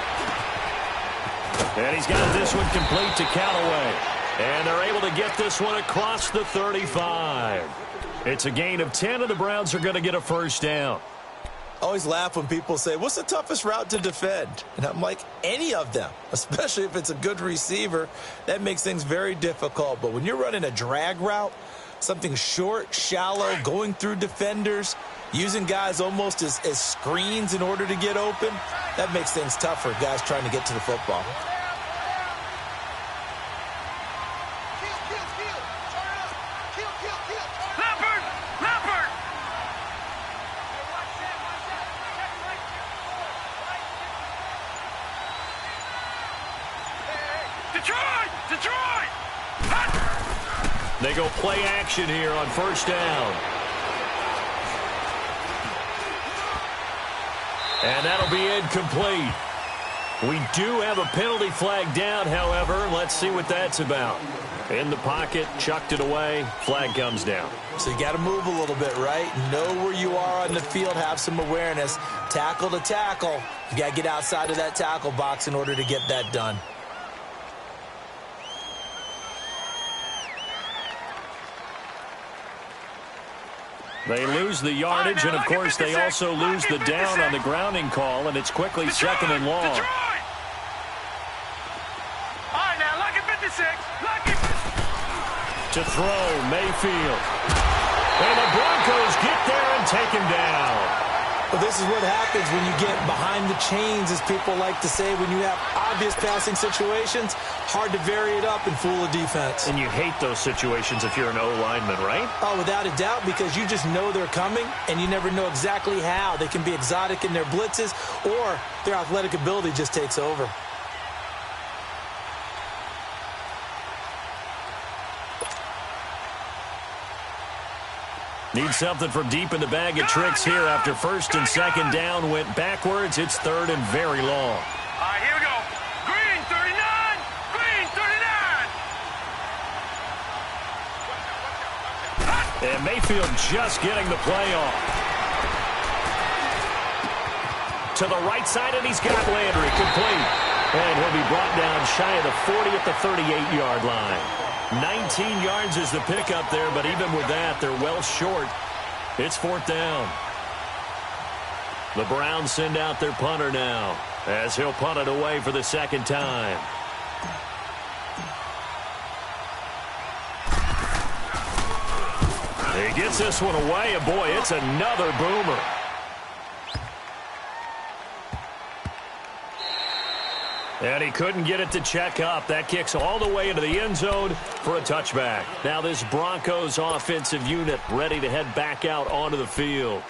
And he's got this one complete to Callaway. And they're able to get this one across the 35. It's a gain of 10, and the Browns are going to get a first down. I always laugh when people say, what's the toughest route to defend? And I'm like, any of them, especially if it's a good receiver. That makes things very difficult. But when you're running a drag route, something short, shallow, going through defenders, using guys almost as screens in order to get open, that makes things tough for guys trying to get to the football. Detroit! They go play action here on first down. And that'll be incomplete. We do have a penalty flag down, however. Let's see what that's about. In the pocket, chucked it away, flag comes down. So you got to move a little bit, right? Know where you are on the field, have some awareness. Tackle to tackle. You got to get outside of that tackle box in order to get that done. They lose the yardage, and, of course, they also lose the down on the grounding call, and it's quickly second and long. All right, now, lucky 56. Lucky 56. To throw, Mayfield. And the Broncos get there and take him down. Well, this is what happens when you get behind the chains, as people like to say. When you have obvious passing situations, hard to vary it up and fool a defense. And you hate those situations if you're an O-lineman, right? Oh, without a doubt, because you just know they're coming, and you never know exactly how. They can be exotic in their blitzes, or their athletic ability just takes over. Need something from deep in the bag of tricks here after first and second down went backwards. It's third and very long. All right, here we go. Green, 39. Green, 39. And Mayfield just getting the play off. To the right side, and he's got Landry complete. And he'll be brought down shy of the 40 at the 38-yard line. 19 yards is the pickup there, but even with that, they're well short. It's fourth down. The Browns send out their punter now, as he'll punt it away for the second time. He gets this one away, and boy, it's another boomer. And he couldn't get it to check up. That kicks all the way into the end zone for a touchback. Now this Broncos offensive unit ready to head back out onto the field.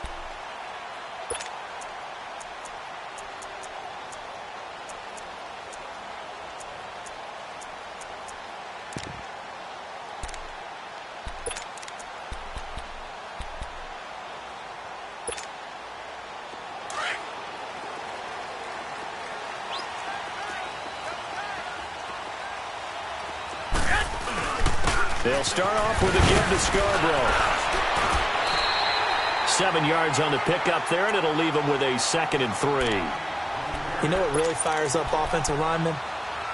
They'll start off with a give to Scarborough. 7 yards on the pickup there, and it'll leave them with a 2nd and 3. You know what really fires up offensive linemen?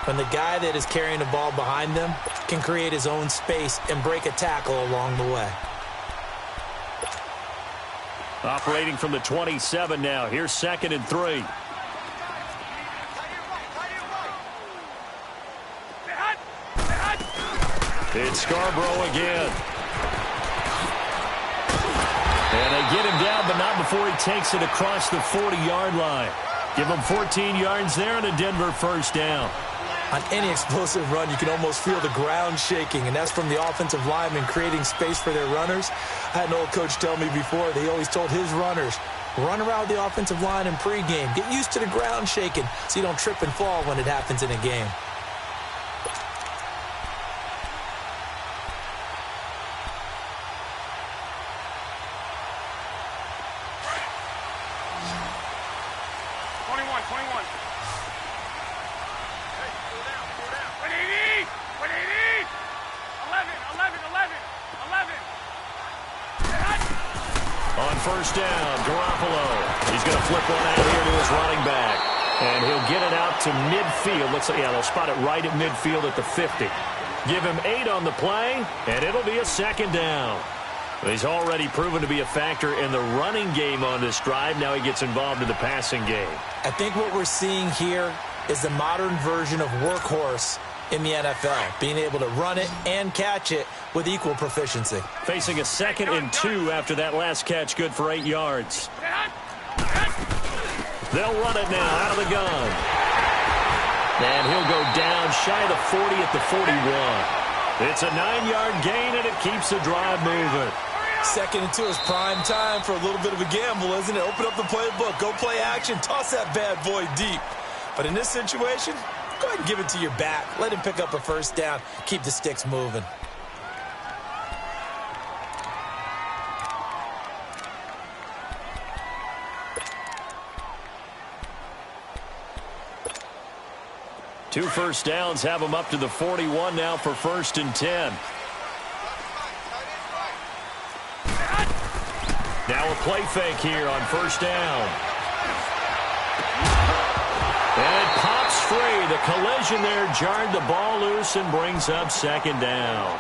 When the guy that is carrying the ball behind them can create his own space and break a tackle along the way. Operating from the 27 now. Here's 2nd and 3. It's Scarborough again. And they get him down, but not before he takes it across the 40-yard line. Give him 14 yards there and a Denver first down. On any explosive run, you can almost feel the ground shaking, and that's from the offensive linemen creating space for their runners. I had an old coach tell me before, they always told his runners, run around the offensive line in pregame. Get used to the ground shaking so you don't trip and fall when it happens in a game. First down, Garoppolo. He's going to flip one out here to his running back. And he'll get it out to midfield. Looks like, yeah, they'll spot it right at midfield at the 50. Give him 8 on the play, and it'll be a 2nd down. He's already proven to be a factor in the running game on this drive. Now he gets involved in the passing game. I think what we're seeing here is the modern version of workhorse in the NFL, being able to run it and catch it with equal proficiency. Facing a 2nd and 2 after that last catch, good for 8 yards. They'll run it now out of the gun. And he'll go down shy of the 40 at the 41. It's a 9-yard gain, and it keeps the drive moving. 2nd and 2 is prime time for a little bit of a gamble, isn't it? Open up the playbook, go play action, toss that bad boy deep. But in this situation, go ahead and give it to your back. Let him pick up a first down. Keep the sticks moving. Two first downs have him up to the 41 now for 1st and 10. Now a play fake here on 1st down. And it pops free. The collision there jarred the ball loose and brings up second down.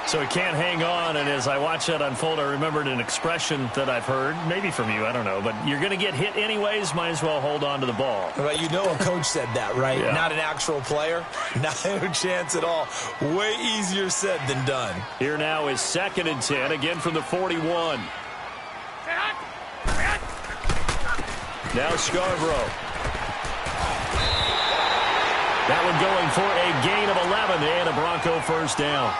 So he can't hang on, and as I watch that unfold, I remembered an expression that I've heard, maybe from you, I don't know, but you're going to get hit anyways, might as well hold on to the ball. Well, you know a coach said that, right? Yeah. Not an actual player. Not a chance at all. Way easier said than done. Here now is 2nd and 10, again from the 41. Now Scarborough. That one going for a gain of 11 and a Bronco first down.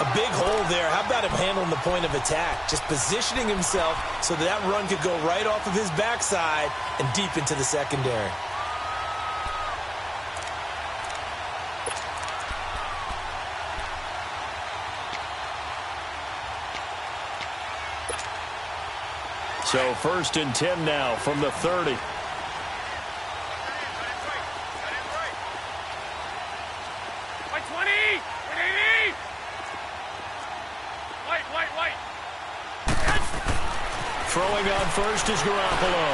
A big hole there. How about him handling the point of attack? Just positioning himself so that run could go right off of his backside and deep into the secondary. So 1st and 10 now from the 30. Throwing on first is Garoppolo.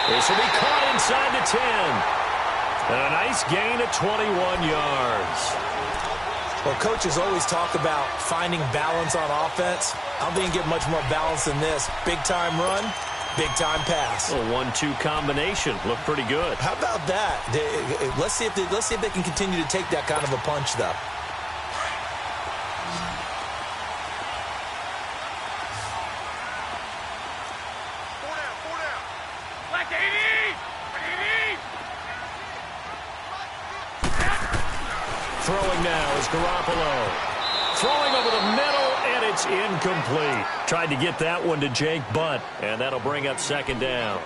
This will be caught inside the 10. And a nice gain of 21 yards. Well, coaches always talk about finding balance on offense. I don't think you get much more balance than this. Big-time run, big-time pass. A 1-2 combination. Looked pretty good. How about that? Let's see if they can continue to take that kind of a punch, though. Throwing now is Garoppolo. Throwing over the middle, and it's incomplete. Tried to get that one to Jake Butt, and that'll bring up 2nd down.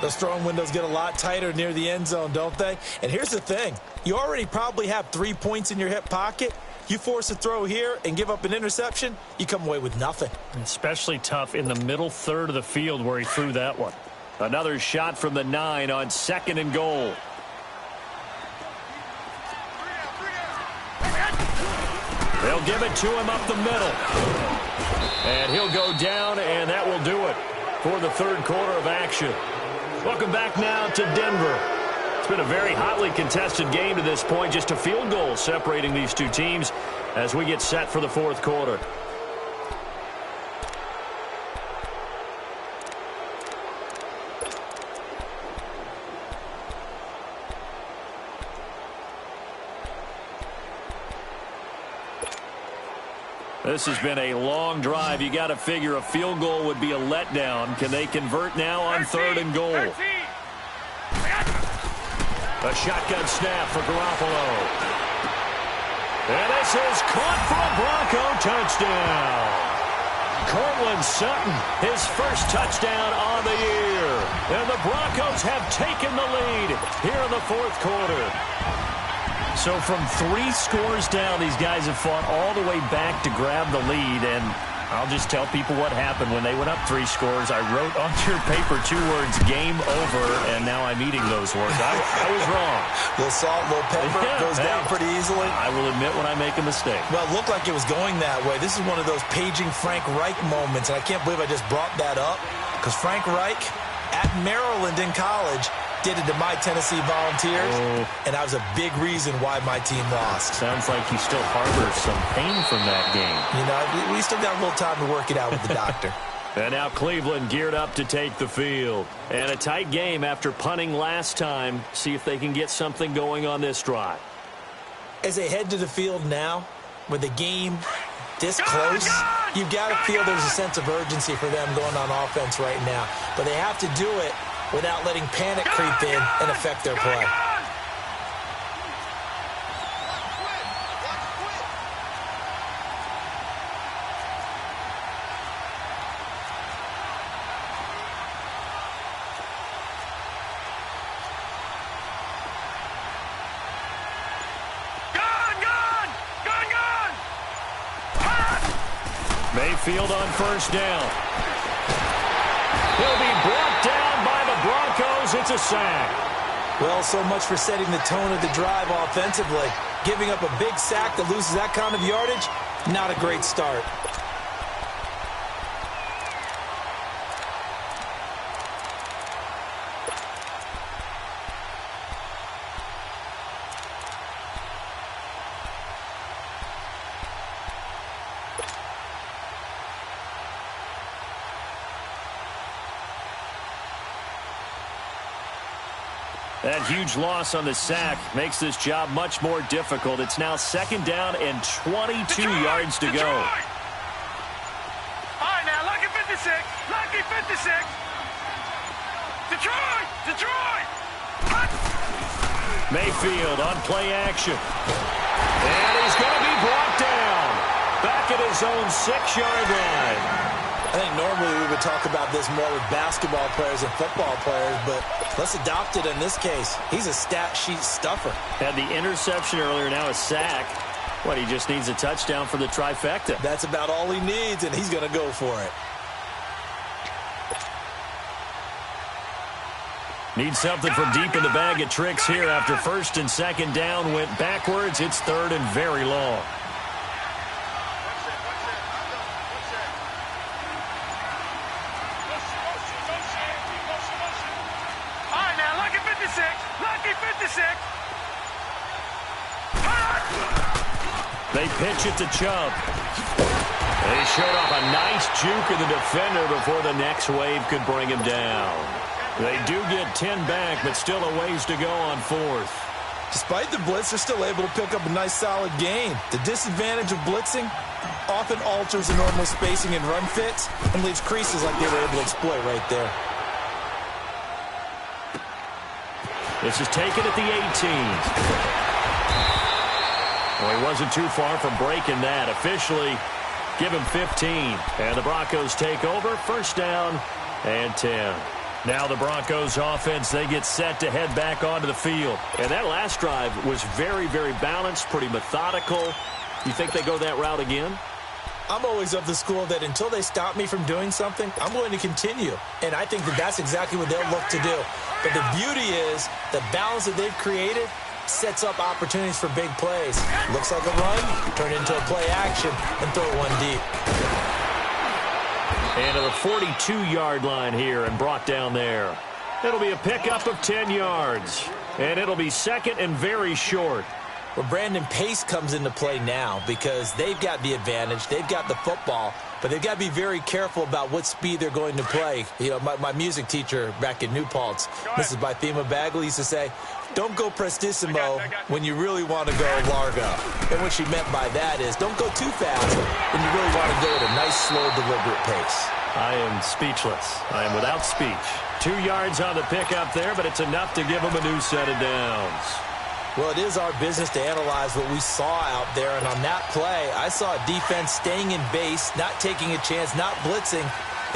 Those throwing windows get a lot tighter near the end zone, don't they? And here's the thing. You already probably have 3 points in your hip pocket. You force a throw here and give up an interception, you come away with nothing. Especially tough in the middle third of the field where he threw that one. Another shot from the 9 on 2nd and goal. They'll give it to him up the middle. And he'll go down, and that will do it for the 3rd quarter of action. Welcome back now to Denver. It's been a very hotly contested game to this point. Just a field goal separating these two teams as we get set for the 4th quarter. This has been a long drive. You got to figure a field goal would be a letdown. Can they convert now on 3rd and goal? A shotgun snap for Garoppolo. And this is caught for a Bronco touchdown. Cortland Sutton, his first touchdown on the year. And the Broncos have taken the lead here in the 4th quarter. So from 3 scores down, these guys have fought all the way back to grab the lead. And I'll just tell people what happened when they went up 3 scores. I wrote on your paper 2 words, game over, and now I'm eating those words. I was wrong. A little salt, a little pepper, goes down pretty easily. I will admit when I make a mistake. Well, it looked like it was going that way. This is one of those paging Frank Reich moments, and I can't believe I just brought that up because Frank Reich at Maryland in college did it to my Tennessee Volunteers, and that was a big reason why my team lost. Sounds like you still harbor some pain from that game. You know, we still got a little time to work it out with the doctor. And now Cleveland geared up to take the field. And a tight game after punting last time. See if they can get something going on this drive. As they head to the field now, with the game this close, you've got to feel there's a sense of urgency for them going on offense right now. But they have to do it without letting panic creep in and affect their play. Mayfield on first down. He'll be brought down by the Broncos. It's a sack. Well, so much for setting the tone of the drive offensively. Giving up a big sack that loses that kind of yardage, not a great start. That huge loss on the sack makes this job much more difficult. It's now 2nd down and 22 yards to go. All right, now, lucky 56. Lucky 56. Detroit. Mayfield on play action. And he's going to be brought down. Back at his own 6-yard line. I think normally we would talk about this more with basketball players and football players, but let's adopt it in this case. He's a stat sheet stuffer. Had the interception earlier, now a sack. What, he just needs a touchdown for the trifecta. That's about all he needs, and he's going to go for it. Needs something from deep in the bag of tricks here after 1st and 2nd down went backwards. It's 3rd and very long. They pitch it to Chubb. They showed off a nice juke of the defender before the next wave could bring him down. They do get 10 back, but still a ways to go on 4th. Despite the blitz, they're still able to pick up a nice solid gain. The disadvantage of blitzing often alters the normal spacing and run fits and leaves creases like they were able to exploit right there. This is taken at the 18. Well, he wasn't too far from breaking that. Officially, give him 15. And the Broncos take over. 1st down and 10. Now the Broncos offense, they get set to head back onto the field. And that last drive was very, very balanced, pretty methodical. You think they go that route again? I'm always of the school that until they stop me from doing something, I'm going to continue. And I think that that's exactly what they'll look to do. But the beauty is the balance that they've created sets up opportunities for big plays. Looks like a run, turn it into a play action, and throw it one deep. And to the 42-yard line here and brought down there. It'll be a pickup of 10 yards. And it'll be 2nd and very short. Well, Brandon, pace comes into play now because they've got the advantage. They've got the football, but they've got to be very careful about what speed they're going to play. You know, my music teacher back in New Paltz, Mrs. Bythema Bagley, used to say, don't go prestissimo when you really want to go largo. And what she meant by that is don't go too fast when you really want to go at a nice, slow, deliberate pace. I am speechless. I am without speech. 2 yards on the pickup there, but it's enough to give them a new set of downs. Well, it is our business to analyze what we saw out there, and on that play, I saw a defense staying in base, not taking a chance, not blitzing,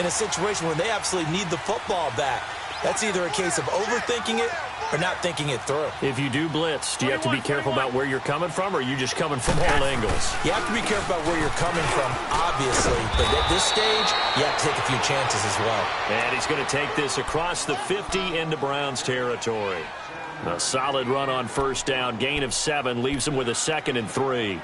in a situation where they absolutely need the football back. That's either a case of overthinking it or not thinking it through. If you do blitz, do you have to be careful about where you're coming from, or are you just coming from all angles? You have to be careful about where you're coming from, obviously, but at this stage, you have to take a few chances as well. And he's going to take this across the 50 into Browns territory. A solid run on 1st down, gain of 7, leaves him with a 2nd and 3.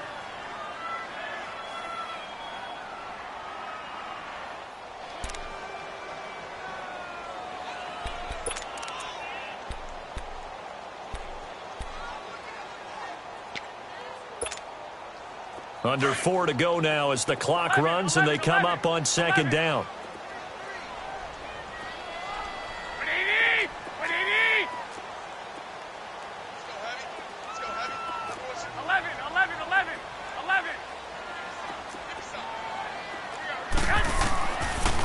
Under 4 to go now as the clock runs and they come up on 2nd down.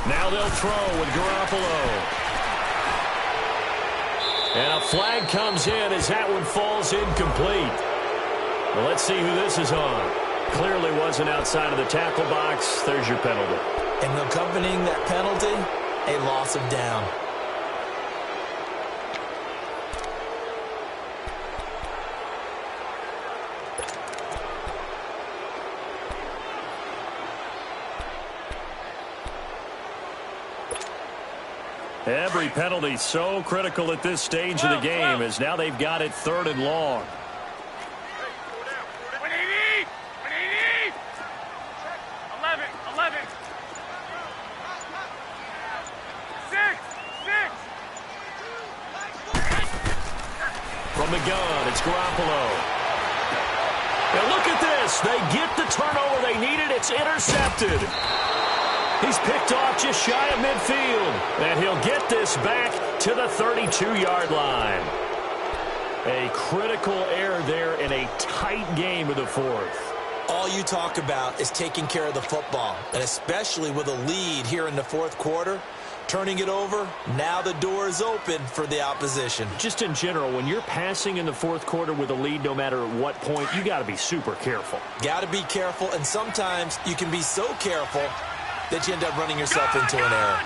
Now they'll throw with Garoppolo. And a flag comes in as that one falls incomplete. Well, let's see who this is on. Clearly wasn't outside of the tackle box. There's your penalty. And accompanying that penalty, a loss of down. Every penalty so critical at this stage of the game as now they've got it 3rd and long. From the gun, it's Garoppolo. Now look at this. They get the turnover they needed. It's intercepted. He's picked off just shy of midfield. And he'll get this back to the 32-yard line. A critical error there in a tight game of the fourth. All you talk about is taking care of the football, and especially with a lead here in the fourth quarter, turning it over, now the door is open for the opposition. Just in general, when you're passing in the fourth quarter with a lead, no matter at what point, you got to be super careful. Got to be careful, and sometimes you can be so careful that you end up running yourself into an error.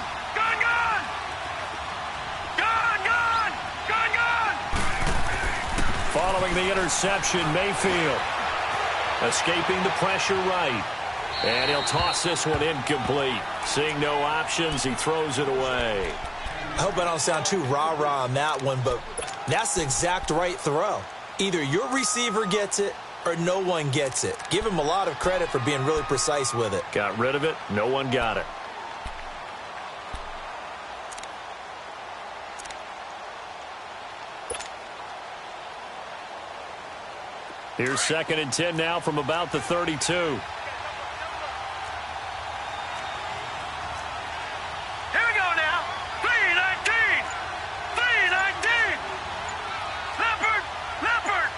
Following the interception, Mayfield escaping the pressure right. And he'll toss this one incomplete. Seeing no options, he throws it away. I hope I don't sound too rah-rah on that one, but that's the exact right throw. Either your receiver gets it or no one gets it. Give him a lot of credit for being really precise with it. Got rid of it. No one got it. Here's 2nd and 10 now from about the 32. Here we go now. 3-19. 3-19. Leopard.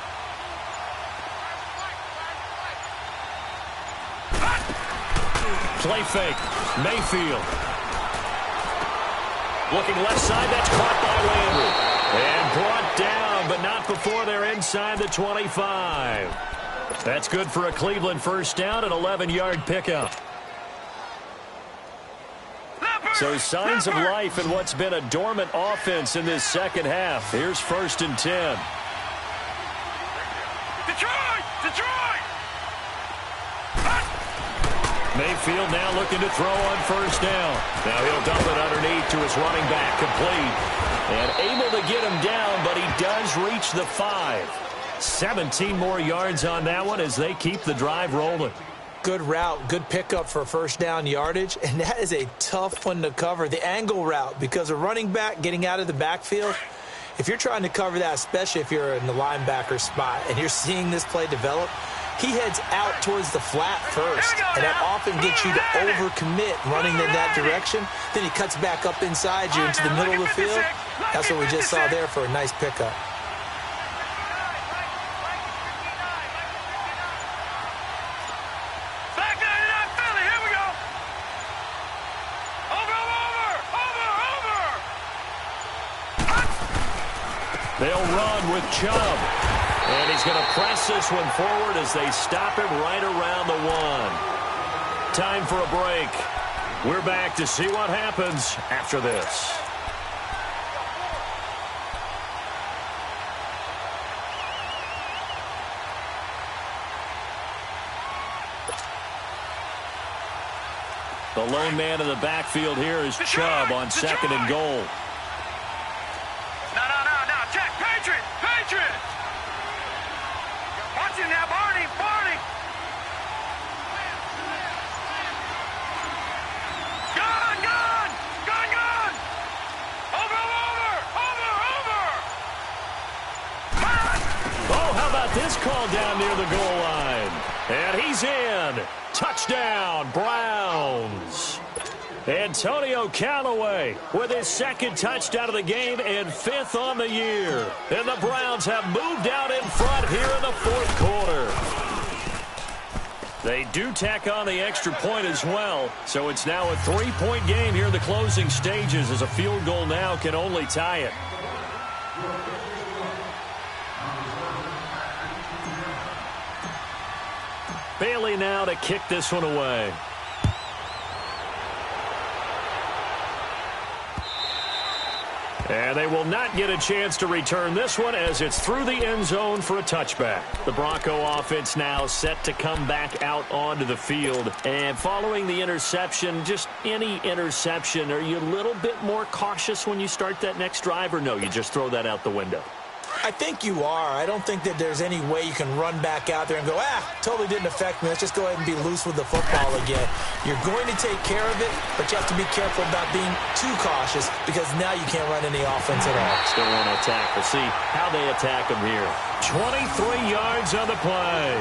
Play fake. Mayfield. Looking left side. That's caught by Landry. And brought down, but not before they're inside the 25. That's good for a Cleveland first down, an 11-yard pickup. So signs of life in what's been a dormant offense in this second half. Here's 1st and 10. Detroit! Mayfield now looking to throw on 1st down. Now he'll dump it underneath to his running back, complete. And able to get him down, but he does reach the 5. 17 more yards on that one as they keep the drive rolling. Good route, good pickup for 1st down yardage, and that is a tough one to cover. The angle route, because a running back getting out of the backfield, if you're trying to cover that, especially if you're in the linebacker spot and you're seeing this play develop, he heads out towards the flat first, and that often gets you to overcommit running in that direction. Then he cuts back up inside you into the middle of the field. That's what we just saw there for a nice pickup. Back 99 Philly. Here we go. Over. They'll run with Chubb. And he's going to press this one forward as they stop him right around the 1. Time for a break. We're back to see what happens after this. The lone man in the backfield here is Chubb on 2nd and goal. No. Check. Patriot. Watch him now, Barney. Gun. Over. Oh, how about this call down near the goal line? And he's in. Touchdown, Browns. Antonio Callaway with his 2nd touchdown of the game and 5th on the year. And the Browns have moved out in front here in the 4th quarter. They do tack on the extra point as well, so it's now a 3-point game here in the closing stages as a field goal now can only tie it. Bailey now to kick this one away. And they will not get a chance to return this one as it's through the end zone for a touchback. The Bronco offense now set to come back out onto the field. And following the interception, just any interception, are you a little bit more cautious when you start that next drive, or no, you just throw that out the window? I think you are. I don't think that there's any way you can run back out there and go, totally didn't affect me. Let's just go ahead and be loose with the football again. You're going to take care of it, but you have to be careful about being too cautious because now you can't run any offense at all. Still want to attack. We'll see how they attack them here. 23 yards on the play.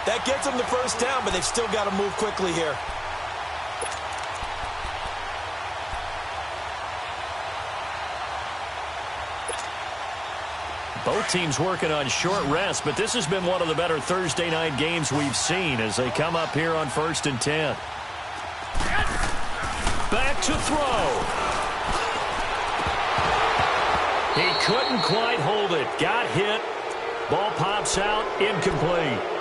That gets them the 1st down, but they've still got to move quickly here. Both teams working on short rest, but this has been one of the better Thursday night games we've seen as they come up here on 1st and 10. Back to throw. He couldn't quite hold it. Got hit. Ball pops out. Incomplete.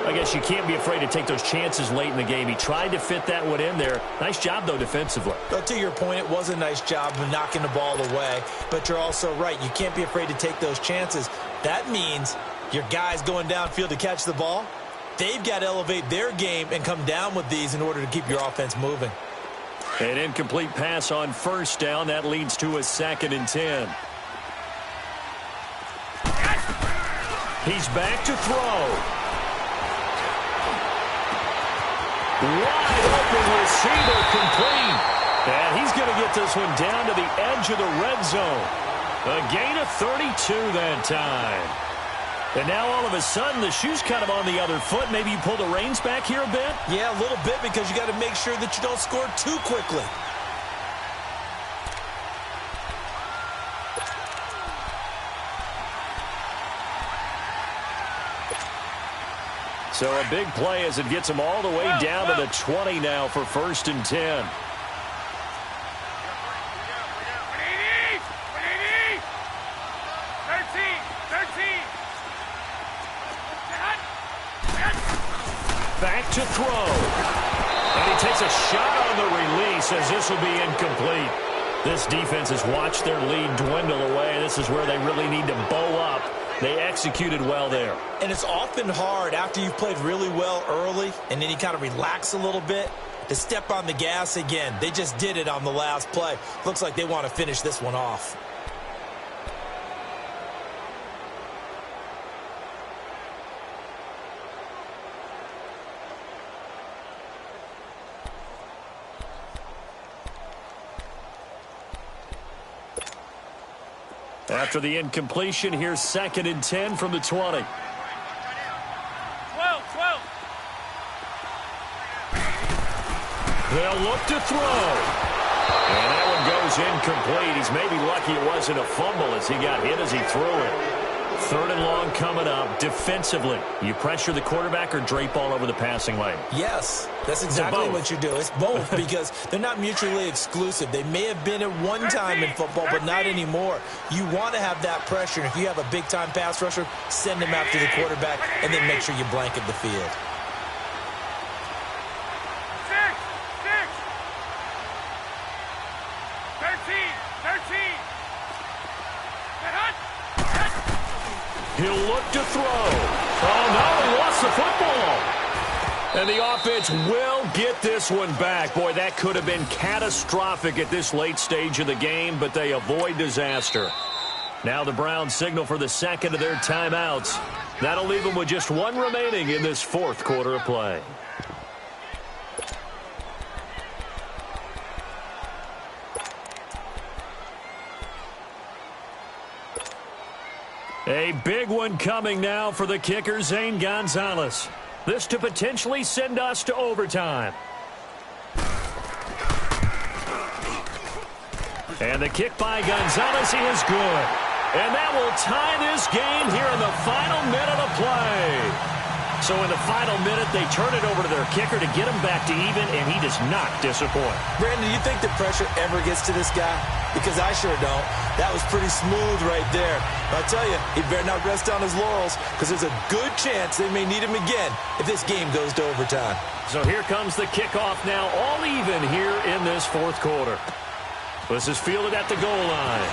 I guess you can't be afraid to take those chances late in the game. He tried to fit that one in there. Nice job, though, defensively. Well, to your point, it was a nice job of knocking the ball away. But you're also right. You can't be afraid to take those chances. That means your guys going downfield to catch the ball, they've got to elevate their game and come down with these in order to keep your offense moving. An incomplete pass on 1st down. That leads to a 2nd and 10. He's back to throw. Wide open receiver, complete. And he's going to get this one down to the edge of the red zone. A gain of 32 that time. And now all of a sudden the shoe's kind of on the other foot. Maybe you pull the reins back here a bit? Yeah, a little bit, because you got to make sure that you don't score too quickly. So a big play as it gets him all the way down to the 20 now for 1st and 10. Back to throw. And he takes a shot on the release as this will be incomplete. This defense has watched their lead dwindle away. This is where they really need to bow up. They executed well there. And it's often hard after you've played really well early and then you kind of relax a little bit to step on the gas again. They just did it on the last play. Looks like they want to finish this one off. After the incompletion, here's 2nd and 10 from the 20. 12. They'll look to throw. And that one goes incomplete. He's maybe lucky it wasn't a fumble as he got hit as he threw it. 3rd and long coming up. Defensively, you pressure the quarterback or drape all over the passing lane? Yes, that's exactly what you do. It's both because they're not mutually exclusive. They may have been at one time in football, but not anymore. You want to have that pressure. And if you have a big-time pass rusher, send him after the quarterback and then make sure you blanket the field. He'll look to throw. Oh, no, he lost the football. And the offense will get this one back. Boy, that could have been catastrophic at this late stage of the game, but they avoid disaster. Now the Browns signal for the 2nd of their timeouts. That'll leave them with just one remaining in this 4th quarter of play. A big one coming now for the kicker, Zane Gonzalez. This to potentially send us to overtime. And the kick by Gonzalez is good. And that will tie this game here in the final minute of play. So in the final minute, they turn it over to their kicker to get him back to even, and he does not disappoint. Brandon, do you think the pressure ever gets to this guy? Because I sure don't. That was pretty smooth right there. But I'll tell you, he better not rest on his laurels because there's a good chance they may need him again if this game goes to overtime. So here comes the kickoff now, all even here in this 4th quarter. This is fielded at the goal line.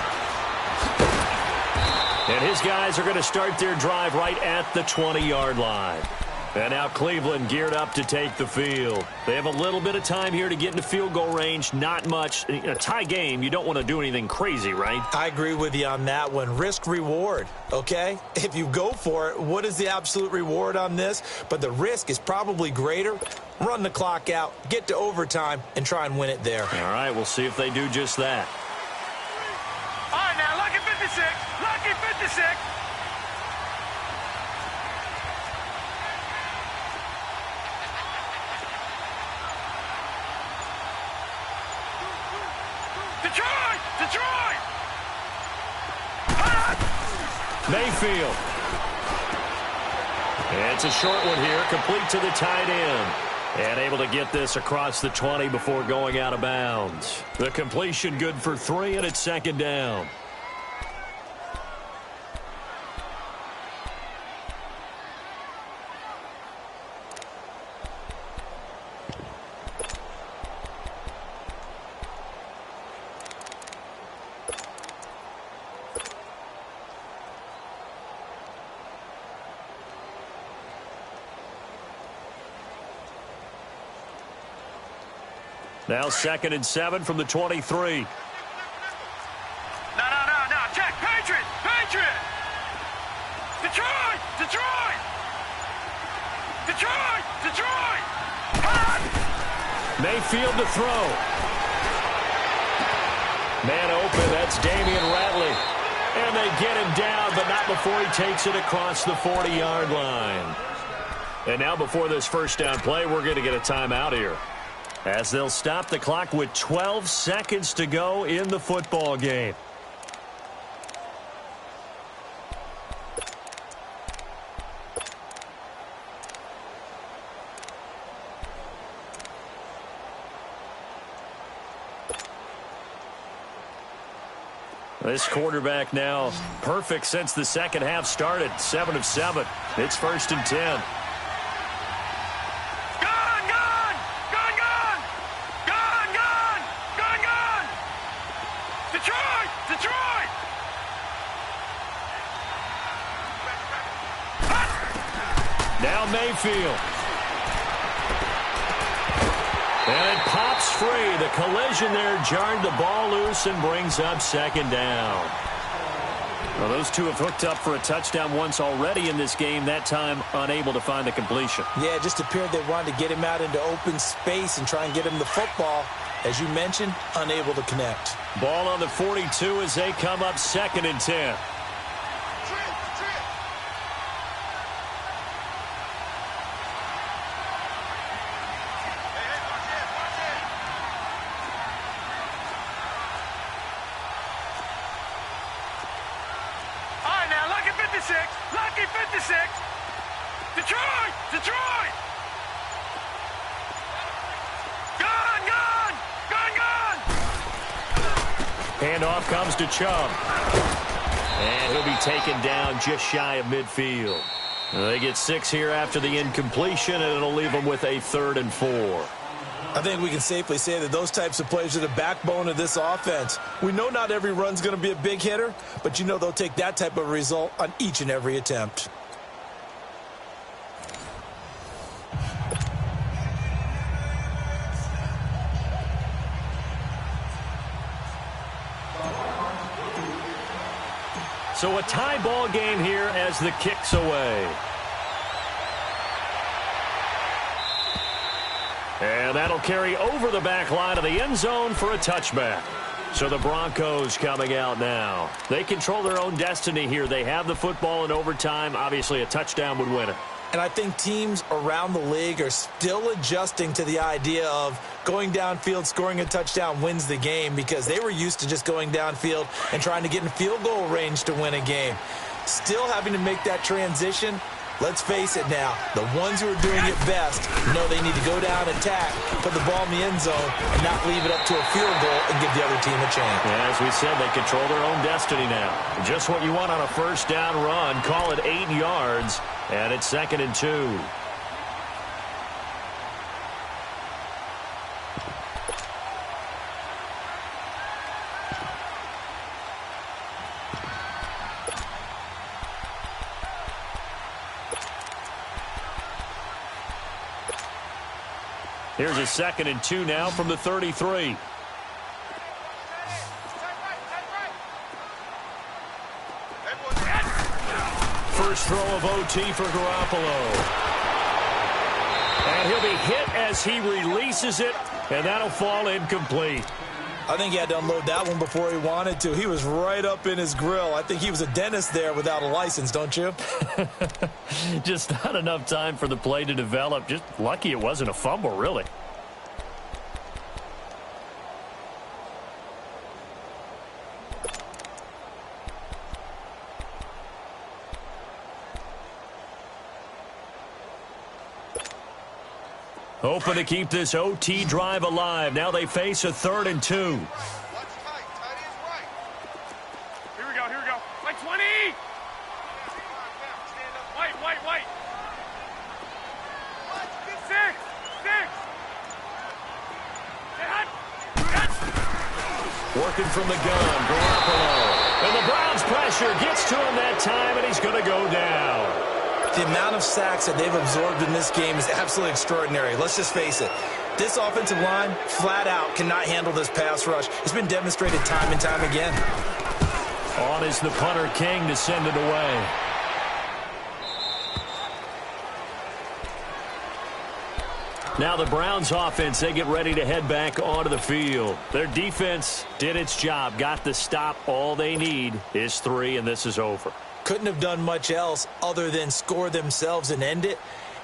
And his guys are going to start their drive right at the 20-yard line. And now Cleveland geared up to take the field. They have a little bit of time here to get into field goal range. Not much. A tie game, you don't want to do anything crazy, right? I agree with you on that one. Risk-reward, okay? If you go for it, what is the absolute reward on this? But the risk is probably greater. Run the clock out, get to overtime, and try and win it there. All right, we'll see if they do just that. All right, now, lucky 56. Lucky 56. Detroit! Detroit! Mayfield. It's a short one here, complete to the tight end. And able to get this across the 20 before going out of bounds. The completion good for 3, and it's second down. Now 2nd and 7 from the 23. No. Check. Patriot. Detroit. Mayfield to throw. Man open, that's Damian Ratley. And they get him down, but not before he takes it across the 40-yard line. And now before this first down play, we're going to get a timeout here, as they'll stop the clock with 12 seconds to go in the football game. This quarterback now perfect since the second half started. 7 of 7. It's 1st and 10. Detroit! Now Mayfield. And it pops free. The collision there jarred the ball loose and brings up second down. Well, those two have hooked up for a touchdown once already in this game, that time unable to find the completion. Yeah, it just appeared they wanted to get him out into open space and try and get him the football. As you mentioned, unable to connect. Ball on the 42 as they come up 2nd and 10. Lucky 56. Detroit! Handoff comes to Chubb. And he'll be taken down just shy of midfield. They get 6 here after the incompletion, and it'll leave them with a 3rd and 4. I think we can safely say that those types of plays are the backbone of this offense. We know not every run's going to be a big hitter, but you know they'll take that type of result on each and every attempt. So a tie ball game here as the kick's away. And that'll carry over the back line of the end zone for a touchback. So the Broncos coming out now. They control their own destiny here. They have the football in overtime. Obviously, a touchdown would win it. And I think teams around the league are still adjusting to the idea of going downfield, scoring a touchdown wins the game, because they were used to just going downfield and trying to get in field goal range to win a game. Still having to make that transition. Let's face it now, the ones who are doing it best know they need to go down, attack, put the ball in the end zone, and not leave it up to a field goal and give the other team a chance. Yeah, as we said, they control their own destiny now. Just what you want on a first down run. Call it 8 yards, and it's 2nd and 2. Here's a 2nd and 2 now from the 33. First throw of OT for Garoppolo. And he'll be hit as he releases it, and that'll fall incomplete. I think he had to unload that one before he wanted to. He was right up in his grill. I think he was a dentist there without a license, don't you? Just not enough time for the play to develop. Just lucky it wasn't a fumble, really. Hoping to keep this OT drive alive. Now they face a 3rd and 2. Here we go, here we go. Like 20! Wait. 6! Working from the gun, Garoppolo. And the Browns pressure gets to him that time, and he's going to go down. The amount of sacks that they've absorbed in this game is absolutely extraordinary. Let's just face it. This offensive line, flat out, cannot handle this pass rush. It's been demonstrated time and time again. On is the punter, King, to send it away. Now the Browns offense, they get ready to head back onto the field. Their defense did its job, got the stop. All they need is 3, and this is over. Couldn't have done much else other than score themselves and end it.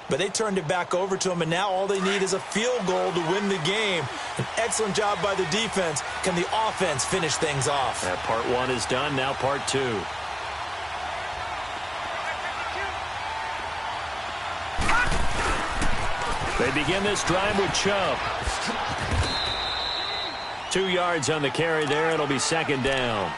But they turned it back over to them, and now all they need is a field goal to win the game. An excellent job by the defense. Can the offense finish things off? That part 1 is done. Now part 2. They begin this drive with Chubb. 2 yards on the carry there. It'll be 2nd down.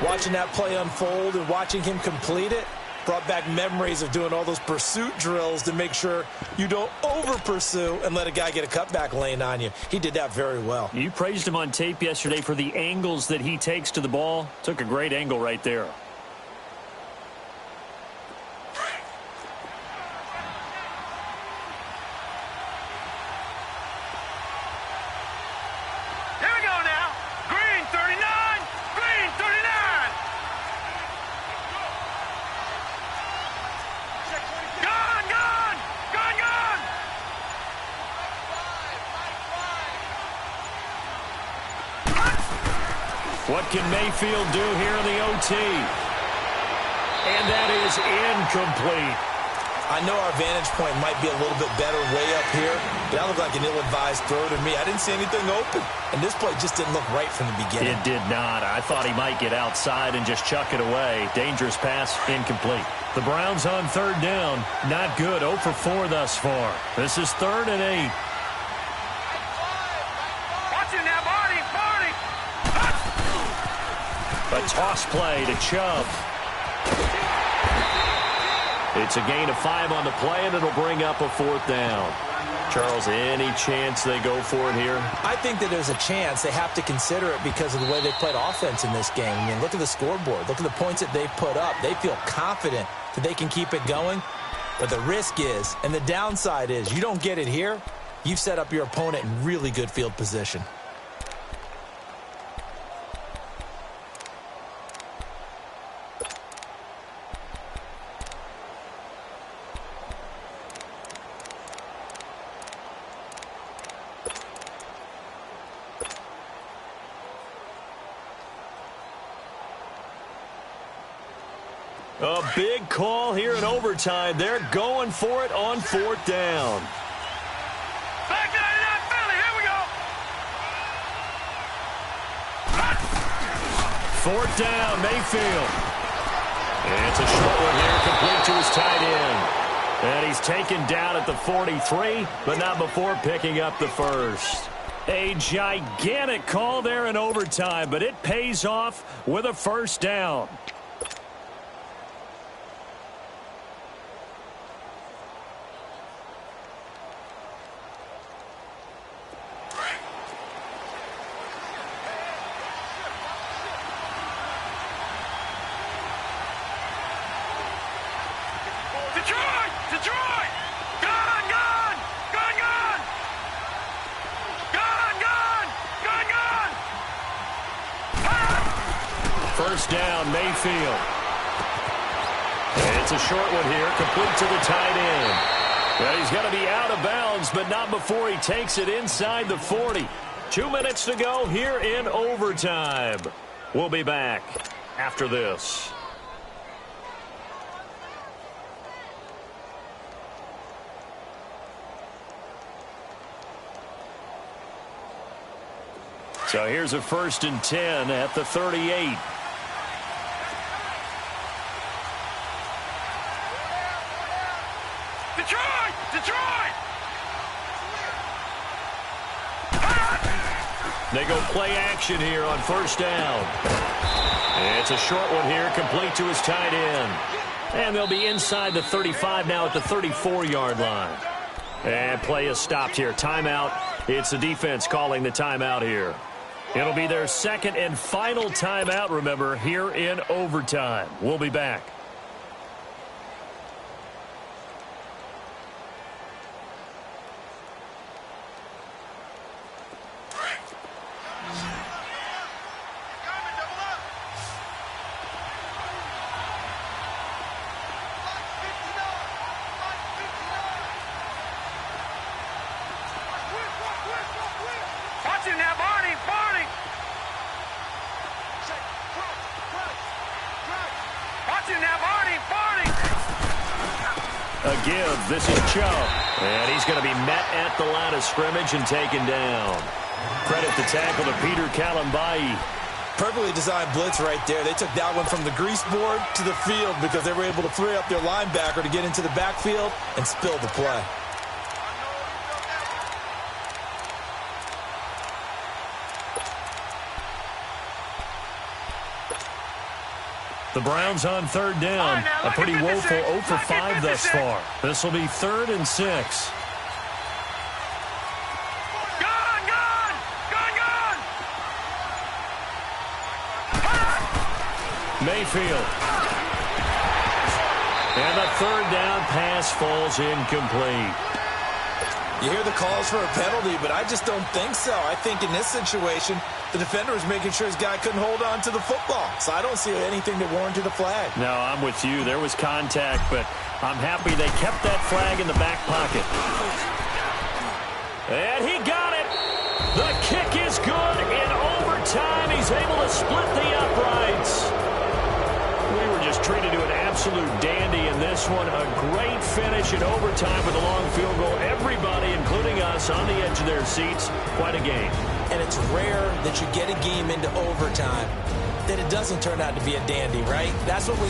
Watching that play unfold and watching him complete it brought back memories of doing all those pursuit drills to make sure you don't over-pursue and let a guy get a cutback lane on you. He did that very well. You praised him on tape yesterday for the angles that he takes to the ball. Took a great angle right there. What can Mayfield do here in the OT? And that is incomplete. I know our vantage point might be a little bit better way up here, but that looked like an ill-advised throw to me. I didn't see anything open, and this play just didn't look right from the beginning. It did not. I thought he might get outside and just chuck it away. Dangerous pass, incomplete. The Browns on 3rd down. Not good. 0 for 4 thus far. This is 3rd and 8. A toss play to Chubb. It's a gain of 5 on the play, and it'll bring up a 4th down. Charles, any chance they go for it here? I think that there's a chance. They have to consider it because of the way they played offense in this game. I mean, look at the scoreboard. Look at the points that they put up. They feel confident that they can keep it going. But the risk is, and the downside is, you don't get it here, you've set up your opponent in really good field position. A big call here in overtime. They're going for it on 4th down. Back to that Philly. Here we go. 4th down, Mayfield. And it's a short one here, complete to his tight end. And he's taken down at the 43, but not before picking up the first. A gigantic call there in overtime, but it pays off with a 1st down. Detroit! Gone! Gone! Gone! Gone! Gone! Gone! Gone! Gone! Ah! 1st down, Mayfield. And it's a short one here, complete to the tight end. Well, he's going to be out of bounds, but not before he takes it inside the 40. 2 minutes to go here in overtime. We'll be back after this. So here's a 1st and 10 at the 38. Detroit! Detroit! They go play action here on first down. It's a short one here, complete to his tight end. And they'll be inside the 35 now at the 34-yard line. And play is stopped here. Timeout. It's the defense calling the timeout here. It'll be their second and final timeout, remember, here in overtime. We'll be back. A give. This is Chubb. And he's going to be met at the line of scrimmage and taken down. Credit the tackle to Peter Kalambai. Perfectly designed blitz right there. They took that one from the grease board to the field because they were able to free up their linebacker to get into the backfield and spill the play. The Browns on third down. A pretty woeful 0 for 5 thus far. This will be 3rd and 6. Mayfield. And the 3rd down pass falls incomplete. You hear the calls for a penalty, but I just don't think so. I think in this situation, the defender was making sure his guy couldn't hold on to the football. So I don't see anything that warranted a flag. No, I'm with you. There was contact, but I'm happy they kept that flag in the back pocket. And he got it. The kick is good. In overtime, he's able to split the uprights. We were just treated to an absolute dandy in this one. A great finish in overtime with a long field goal. Everybody, including us, on the edge of their seats. Quite a game. And it's rare that you get a game into overtime that it doesn't turn out to be a dandy, right? That's what we